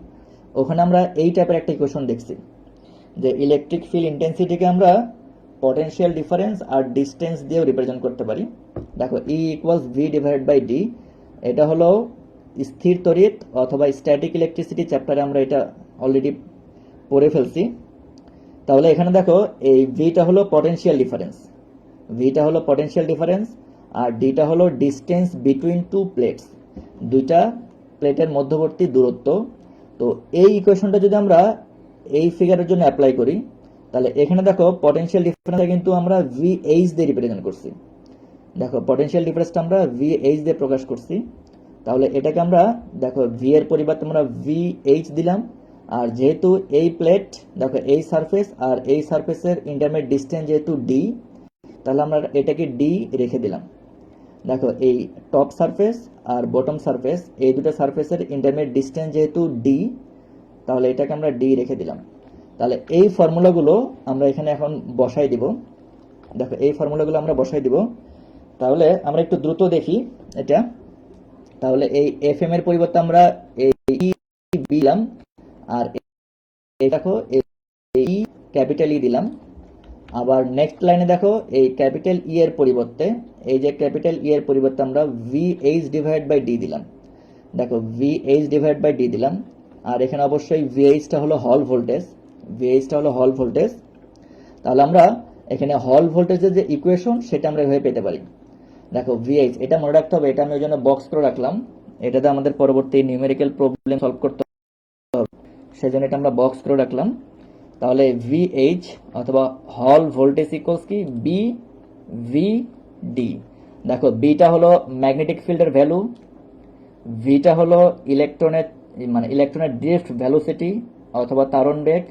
ওখানে আমরা এই টাইপের একটা ইকুয়েশন দেখছি যে ইলেকট্রিক ফিল্ড ইন্টেন্সিটিকে আমরা পটেনশিয়াল ডিফারেন্স আর ডিস্টেন্স দিয়েও রিপ্রেজেন্ট করতে পারি। দেখো E equals V divide by D, এটা হলো স্থির তড়িৎ অথবা স্ট্যাটিক ইলেকট্রিসিটি চ্যাপ্টারে আমরা এটা অলরেডি পড়ে ফেলছি। তাহলে এখানে দেখো এই ভিটা হলো পটেনশিয়াল ডিফারেন্স, ভিটা হলো পটেনশিয়াল ডিফারেন্স আর ডিটা হলো ডিস্টেন্স বিটুইন টু প্লেটস, দুইটা প্লেটের মধ্যবর্তী দূরত্ব। তো এই ইকুয়েশনটা যদি আমরা এই ফিগারের জন্য অ্যাপ্লাই করি তাহলে এখানে দেখো পটেনশিয়াল ডিফারেন্স কিন্তু আমরা ভিএইচ দিয়ে রিপ্রেজেন্ট করছি। দেখো পটেনশিয়াল ডিফারেন্সটা আমরা ভিএইচ দিয়ে প্রকাশ করছি। তাহলে এটাকে আমরা দেখো ভি এর পরিবর্তে আমরা ভিএইচ দিলাম, আর যেহেতু এই প্লেট দেখো এই সারফেস আর এই সারফেসের ইন্টারমিডিয়েট ডিস্টেন্স যেহেতু ডি, তাহলে আমরা এটাকে ডি রেখে দিলাম। দেখো এই টপ সারফেস আর বটম সারফেস এই দুটো সারফেসের ইন্টারমিডিয়েট ডিস্টেন্স যেহেতু ডি, তাহলে এটাকে আমরা ডি রেখে দিলাম। তাহলে এই ফর্মুলাগুলো আমরা এখানে এখন বসাই দিব। দেখো এই ফর্মুলাগুলো আমরা বসাই দিব। তাহলে আমরা একটু দ্রুত দেখি এটা। তাহলে এই এফ এম এর পরিবর্তে আমরা এই ই দিলাম, আর এই দেখো এই ক্যাপিটাল ই দিলাম। আবার নেক্সট লাইনে দেখো এই ক্যাপিটাল ই এর পরিবর্তে এই যে ক্যাপিটাল ই এর পরিবর্তে আমরা ভিএইচ ডিভাইড বাই ডি দিলাম। দেখো ভিএইচ ডিভাইড বাই ডি দিলাম, আর এখানে অবশ্যই ভিএইচটা হলো হল ভোল্টেজ, ভিএইচটা হলো হল ভোল্টেজ। তাহলে আমরা এখানে হল ভোল্টেজের যে ইকুয়েশন সেটা আমরা এভাবে পেতে পারি। দেখো ভিএইচ, এটা মনে রাখতে হবে, এটা আমি ওই জন্য বক্স করে রাখলাম এটাতে আমাদের পরবর্তী নিউমেরিক্যাল প্রবলেম সলভ করতে হবে, সেজন্য এটা আমরা বক্স করে রাখলাম। তাহলে ভিএইচ অথবা হল ভোল্টেজ ইকুয়ালস কি বি ভি ডি। দেখো বিটা হলো ম্যাগনেটিক ফিল্ডের ভ্যালু, ভিটা হলো ইলেকট্রনের ড্রিফট ভেলোসিটি অথবা ত্বরণ বেগ,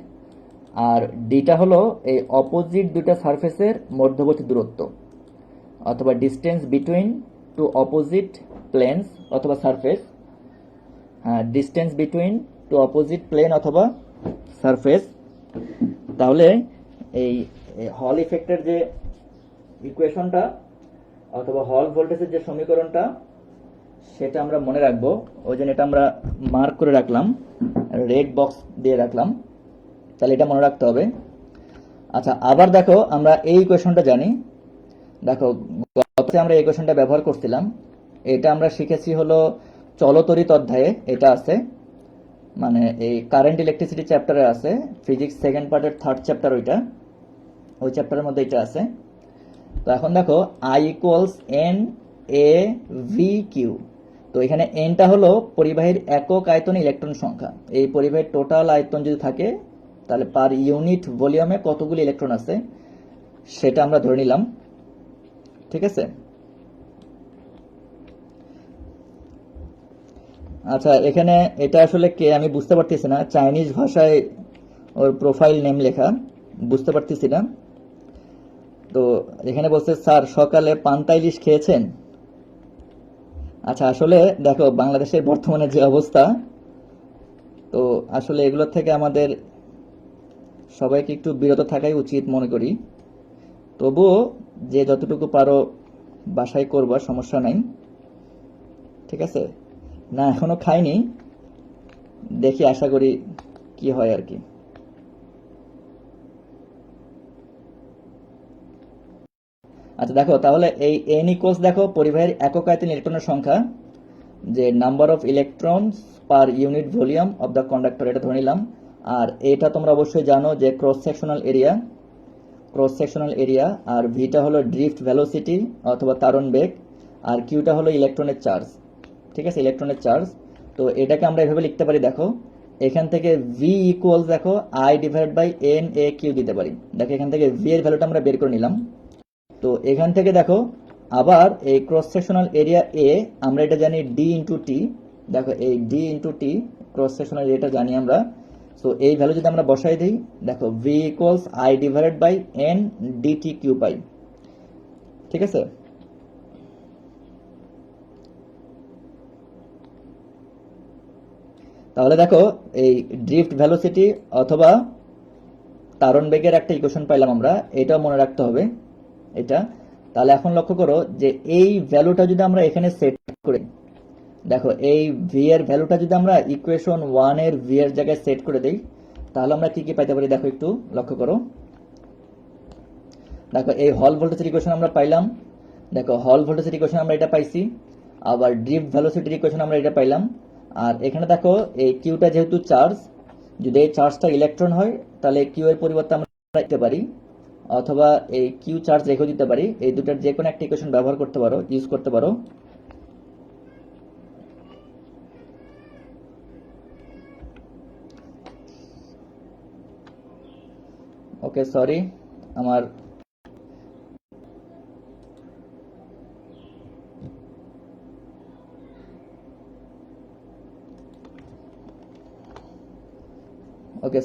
আর ডিটা হলো এই অপোজিট দুইটা সারফেসের মধ্যবর্তী দূরত্ব অথবা distance between two opposite planes অথবা surface. Distance between two opposite plane অথবা সারফেস। তাহলে এই হল ইফেক্টের যে ইকুয়েশনটা অথবা হল ভোল্টেজের যে সমীকরণটা সেটা আমরা মনে রাখবো, ওই জন্য এটা আমরা মার্ক করে রাখলাম, রেড বক্স দিয়ে রাখলাম। তাহলে এটা মনে রাখতে হবে। আচ্ছা, আবার দেখো আমরা এই ইকুয়েশনটা জানি। দেখো গততে আমরা এই ইকুয়েশনটা ব্যবহার করছিলাম, এটা আমরা শিখেছি হলো চলতরিত অধ্যায়ে, এটা আছে মানে এই কারেন্ট ইলেকট্রিসিটি চ্যাপ্টারে আছে, ফিজিক্স সেকেন্ড পার্টের থার্ড চ্যাপ্টার, ওই চ্যাপ্টারের মধ্যে এটা আছে। তো এখন দেখো I equals N A V Q. তো এখানে এনটা হলো পরিবাহীর একক আয়তনে ইলেকট্রন সংখ্যা। এই পরিবাহীর টোটাল আয়তন যদি থাকে তাহলে পার ইউনিট ভলিউমে কতগুলি ইলেকট্রন আছে সেটা আমরা ধরে নিলাম। ঠিক আছে। আচ্ছা, এখানে এটা আসলে কে আমি বুঝতে পারতেছি না, চাইনিজ ভাষায় ওর প্রোফাইল নেম লেখা, বুঝতে পারতেছি না। তো এখানে বলছে স্যার সকালে পান্তা ইলিশ খেয়েছেন। আচ্ছা, আসলে দেখো বাংলাদেশের বর্তমানে যে অবস্থা, তো আসলে এগুলোর থেকে আমাদের সবাইকে একটু বিরত থাকাই উচিত মনে করি। তবুও যে যতটুকু পারো বাসায় করবা, সমস্যা নাই। ঠিক আছে। না এখনো খাইনি, দেখি আশা করি কি হয় আর কি। আচ্ছা দেখো, তাহলে এই এন ইকুয়ালস দেখো পরিবাহীর একক আয়তন ইলেকট্রনের সংখ্যা, যে number of electrons per unit volume of the conductor, এটা ধরে নিলাম। আর এটা তোমরা অবশ্যই জানো যে ক্রস সেকশনাল এরিয়া, আর ভিটা হলো ড্রিফট ভেলোসিটি অথবা ত্বরণ বেগ, আর কিউটা হলো ইলেকট্রনের চার্জ। ঠিক আছে, ইলেকট্রনের চার্জ। তো এটাকে আমরা এভাবে লিখতে পারি, দেখো এখান থেকে ভি ইকুয়ালস দেখো I divide by N A Q দিতে পারি। দেখো এখান থেকে ভি এর ভ্যালুটা আমরা বের করে নিলাম। তো এখান থেকে দেখো আবার এই ক্রস সেকশনাল এরিয়া এ আমরা এটা জানি ডি ইন্টু টি। দেখো এই D into T cross sectional এরিয়াটা জানি আমরা। সো এই ভ্যালু যদি আমরা বসাই দিই, দেখো V equals I divided by N D T Q পাই। ঠিক আছে। তাহলে দেখো এই ড্রিফট ভেলোসিটি অথবা ত্বরণ বেগের একটা ইকুয়েশন পাইলাম আমরা, এটাও মনে রাখতে হবে এটা। তাহলে এখন লক্ষ্য করো যে এই ভ্যালুটা যদি আমরা এখানে সেট করি, দেখো এই ভি এর ভ্যালুটা যদি আমরা ইকুয়েশন 1 এর ভি এর জায়গায় সেট করে দেই, তাহলে আমরা কি কি পাইতে পারি দেখো একটু লক্ষ্য করো। দেখো এই হল ভোল্টেজের ইকুয়েশন আমরা পাইলাম, দেখো হল ভোল্টেজের ইকুয়েশন আমরা এটা পাইছি, আবার ড্রিফট ভেলোসিটির ইকুয়েশন আমরা এটা পাইলাম। আর এখানে দেখো এই কিউটা যেহেতু চার্জ, যদি এই চার্জটা ইলেকট্রন হয় তাহলে কিউ এর পরিবর্তে আমরা দিতে পারি, অথবা এই কিউ চার্জ রেখে দিতে পারি। এই দুটার যে কোনো একটা ইকুয়েশন ব্যবহার করতে পারো, ইউজ করতে পারো। ওকে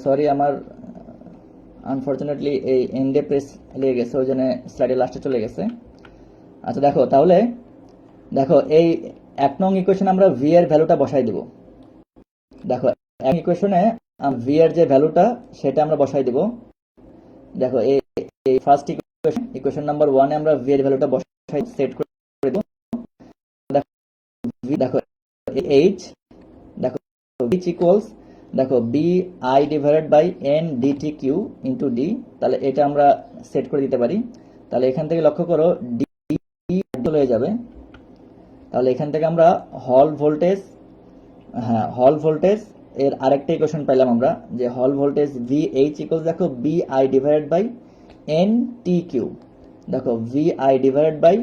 সরি, আমার আনফরচুনেটলি এই এন্ডে প্রেস লেগে গেছে, ওই জন্য স্লাইডের লাস্টে চলে গেছে। আচ্ছা দেখো, তাহলে দেখো এই 1 নং ইকুয়েশনে আমরা ভি এর ভ্যালুটা বসাই দেব। দেখো এক ইকুয়েশনে ভি এর যে ভ্যালুটা সেটা আমরা বসাই দেব। দেখো এই ফার্স্ট ইকুয়েশন নাম্বার 1 এ আমরা ভি এর ভ্যালুটা বসাই সেট করে দেব। দেখো এইচ, দেখো এইচ ইকুয়ালস দেখো B I divided by N D T Q into D. তাহলে এটা আমরা সেট করে দিতে পারি। তাহলে এখান থেকে লক্ষ্য করো ডি হয়ে যাবে। তাহলে এখান থেকে আমরা হল ভোল্টেজ এর আরেকটা ইকুয়েশন পেলাম আমরা, যে হল ভোল্টেজ ভি এইচ ইকুয়ালস দেখো B I divided by N T Q. দেখো ভি আই ডিভাইডেড বাই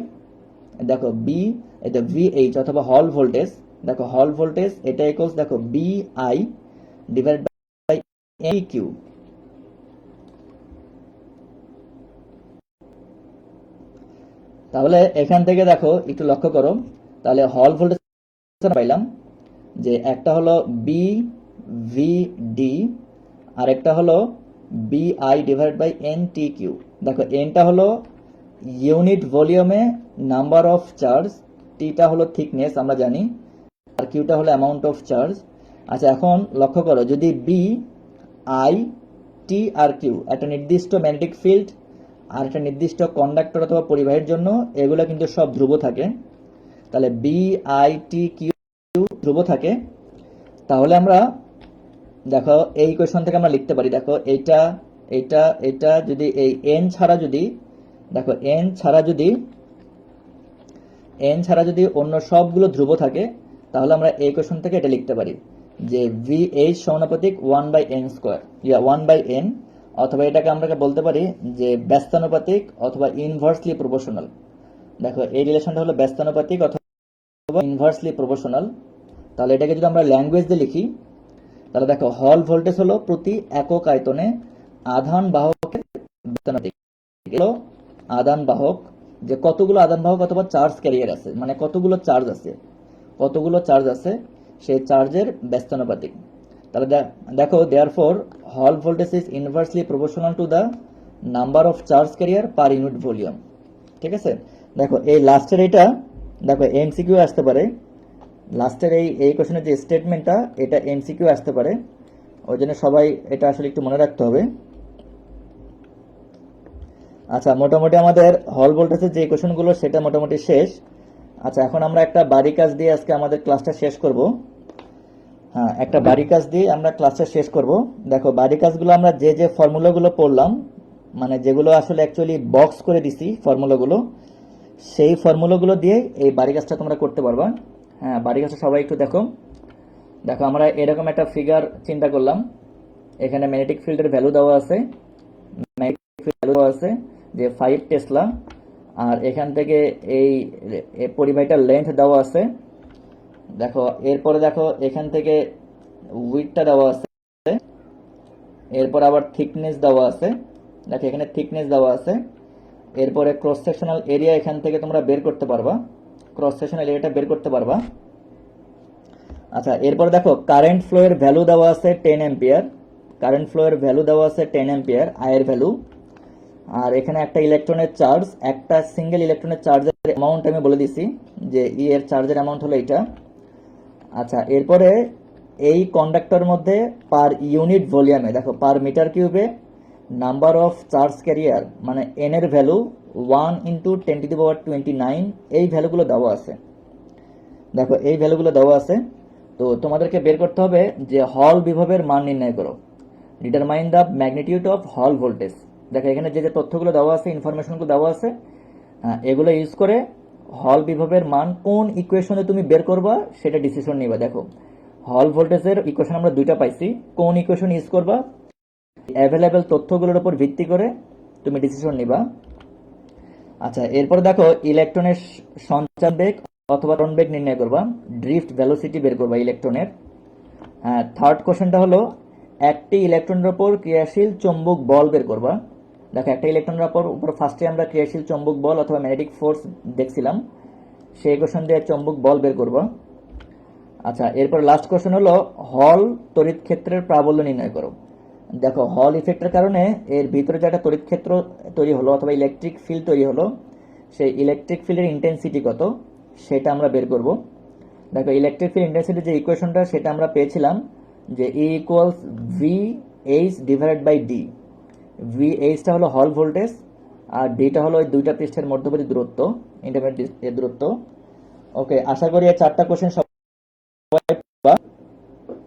দেখো বি, এটা ভি এইচ অথবা হল ভোল্টেজ দেখো হল ভোল্টেজ এটা ইকুয়ালস দেখো B I divide by A Q. তাহলে এখান থেকে দেখো একটু লক্ষ্য করো, তাহলে হল ভোল্টেজ পাইলাম যে একটা হলো বি ভি ডি আর একটা হলো B I divide by N T Q. দেখো এনটা হলো ইউনিট ভলিউমে নাম্বার অফ চার্জ, টিটা হলো থিকনেস আমরা জানি, আর কিউটা হলো অ্যামাউন্ট অফ চার্জ। আচ্ছা এখন লক্ষ্য করো, যদি বি আই টি আর কিউ একটা নির্দিষ্ট ম্যাগনেটিক ফিল্ড আর একটা নির্দিষ্ট কন্ডাক্টর অথবা পরিবাহীর জন্য এগুলো কিন্তু সব ধ্রুব থাকে, তাহলে বি আই টি কিউ ধ্রুব থাকে, তাহলে আমরা দেখো এই ইকুয়েশন থেকে আমরা লিখতে পারি, দেখো এইটা এটা এটা যদি এই এন ছাড়া যদি দেখো এন ছাড়া যদি অন্য সবগুলো ধ্রুব থাকে, তাহলে আমরা এই ইকুয়েশন থেকে এটা লিখতে পারি যে ভি এইচ সমানুপাতিক 1/n স্কয়ার, 1/n, অথবা এটাকে আমরা বলতে পারি যে ব্যস্তানুপাতিক অথবা ইনভার্সলি প্রপোর্শনাল। দেখো এই রিলেশনটা হলো ব্যস্তানুপাতিক অথবা ইনভার্সলি প্রপোর্শনাল। তাহলে এটাকে যদি আমরা ল্যাঙ্গুয়েজ দিয়ে লিখি, তাহলে দেখো হল ভোল্টেজ হলো প্রতি একক আয়তনে আধান বাহকের ব্যস্তানুপাতিক। এগুলো আদান বাহক, যে কতগুলো আদান বাহক অথবা চার্জ ক্যারিয়ার আছে, মানে কতগুলো চার্জ আছে সেই চার্জের ব্যস্তানুপাতিক। তাহলে দেখো দেয়ারফর হল voltage is inversely proportional to the number of charge career per unit volume. ঠিক আছে, দেখো এই লাস্টের এটা দেখো এমসিকিউ আসতে পারে, লাস্টের এই কোশ্চেনের যে স্টেটমেন্টটা এটা এমসিকিউ আসতে পারে, ওই জন্য সবাই এটা আসলে একটু মনে রাখতে হবে। আচ্ছা মোটামুটি আমাদের হল ভোল্টেজের যে কোশ্চেনগুলো সেটা মোটামুটি শেষ। আচ্ছা এখন আমরা একটা বাড়ি কাজ দিয়ে আজকে আমাদের ক্লাসটা শেষ করব। হ্যাঁ, একটা বাড়ি কাজ দিয়ে আমরা ক্লাসটা শেষ করব। দেখো বাড়ি কাজগুলো আমরা যে ফর্মুলাগুলো পড়লাম, মানে যেগুলো আসলে অ্যাকচুয়ালি বক্স করে দিছি ফর্মুলাগুলো, সেই ফর্মুলাগুলো দিয়ে এই বাড়ি কাজটা তোমরা করতে পারবা। হ্যাঁ, বাড়ি কাজটা সবাই একটু দেখো। দেখো আমরা এরকম একটা ফিগার চিন্তা করলাম, এখানে ম্যাগনেটিক ফিল্ডের ভ্যালু দেওয়া আছে, যে 5 টেসলা, আর এখান থেকে এই পরিবাহীটার লেন্থ দেওয়া আছে। দেখো এরপরে দেখো এখান থেকে উইডথটা দেওয়া আছে, এরপর আবার থিকনেস দেওয়া আছে, দেখো এখানে থিকনেস দেওয়া আছে, এরপরে ক্রস সেকশনাল এরিয়া এখান থেকে তোমরা বের করতে পারবা, ক্রস সেকশনাল এরিয়াটা বের করতে পারবা। আচ্ছা এরপরে দেখো কারেন্ট ফ্লো এর ভ্যালু দেওয়া আছে 10 অ্যাম্পিয়ার, কারেন্ট ফ্লো এর ভ্যালু দেওয়া আছে 10 অ্যাম্পিয়ার আয়ের ভ্যালু, আর এখানে একটা ইলেকট্রনের চার্জ, একটা সিঙ্গেল ইলেকট্রনের চার্জের অ্যামাউন্ট আমি বলে দিছি যে ই এর চার্জের অ্যামাউন্ট হলো এটা। আচ্ছা এরপরে এই কন্ডাক্টর মধ্যে পার ইউনিট ভলিউমে দেখো পার মিটার কিউবে নাম্বার অফ চার্জ ক্যারিয়ার মানে এন এর ভ্যালু 1 × 10⁻29 এই ভ্যালুগুলো দেওয়া আছে। দেখো এই ভ্যালুগুলো দেওয়া আছে, তো তোমাদেরকে বের করতে হবে যে হল বিভবের মান নির্ণয় করো, ডিটারমাইন দ্য ম্যাগনিটিউড অফ হল ভোল্টেজ। দেখো এখানে যে তথ্যগুলো দেওয়া আছে, ইনফরমেশনগুলো দেওয়া আছে, এগুলো ইউজ করে হল বিভবের মান কোন ইকুয়েশনে তুমি বের করবা সেটা ডিসিশন নিবা। দেখো হল ভোল্টেজের ইকুয়েশন আমরা দুইটা পাইছি, কোন ইকুয়েশন ইউজ করবা অ্যাভেলেবেল তথ্যগুলোর উপর ভিত্তি করে তুমি ডিসিশন নিবা। আচ্ছা এরপরে দেখো ইলেকট্রনের সঞ্চার বেগ অথবা ত্বরণ বেগ নির্ণয় করবা, ড্রিফট ভেলোসিটি বের করবা ইলেকট্রনের। থার্ড কোশ্চেনটা হলো একটি ইলেকট্রনের উপর ক্রিয়াশীল চৌম্বক বল বের করবা। দেখো একটা ইলেকট্রনের উপর ফার্স্টে আমরা ক্রিয়াশীল চৌম্বক বল অথবা ম্যাগনেটিক ফোর্স দেখছিলাম, সেই কোশ্চেন দিয়ে চৌম্বক বল বের করবা। আচ্ছা এরপর লাস্ট কোশ্চেন হলো হল তড়িৎ ক্ষেত্রের প্রাবল্য নির্ণয় করো। দেখো হল ইফেক্টের কারণে এর ভিতরে যে একটা তড়িৎ ক্ষেত্র তৈরি হলো অথবা ইলেকট্রিক ফিল্ড তৈরি হলো, সেই ইলেকট্রিক ফিল্ডের ইন্টেন্সিটি কত সেটা আমরা বের করব। দেখো ইলেকট্রিক ফিল্ড ইন্টেন্সিটি যে ইকুয়েশনটা সেটা আমরা পেয়েছিলাম যে E = VH divided by D. VH-টা হলো হল ভোল্টেজ আর ডিটা হলো ওই দুইটা পৃষ্ঠের মধ্যবর্তী দূরত্ব, ইন্টারমিডিয়েট দূরত্ব। ওকে, আশা করি এই 4টা কোশ্চেন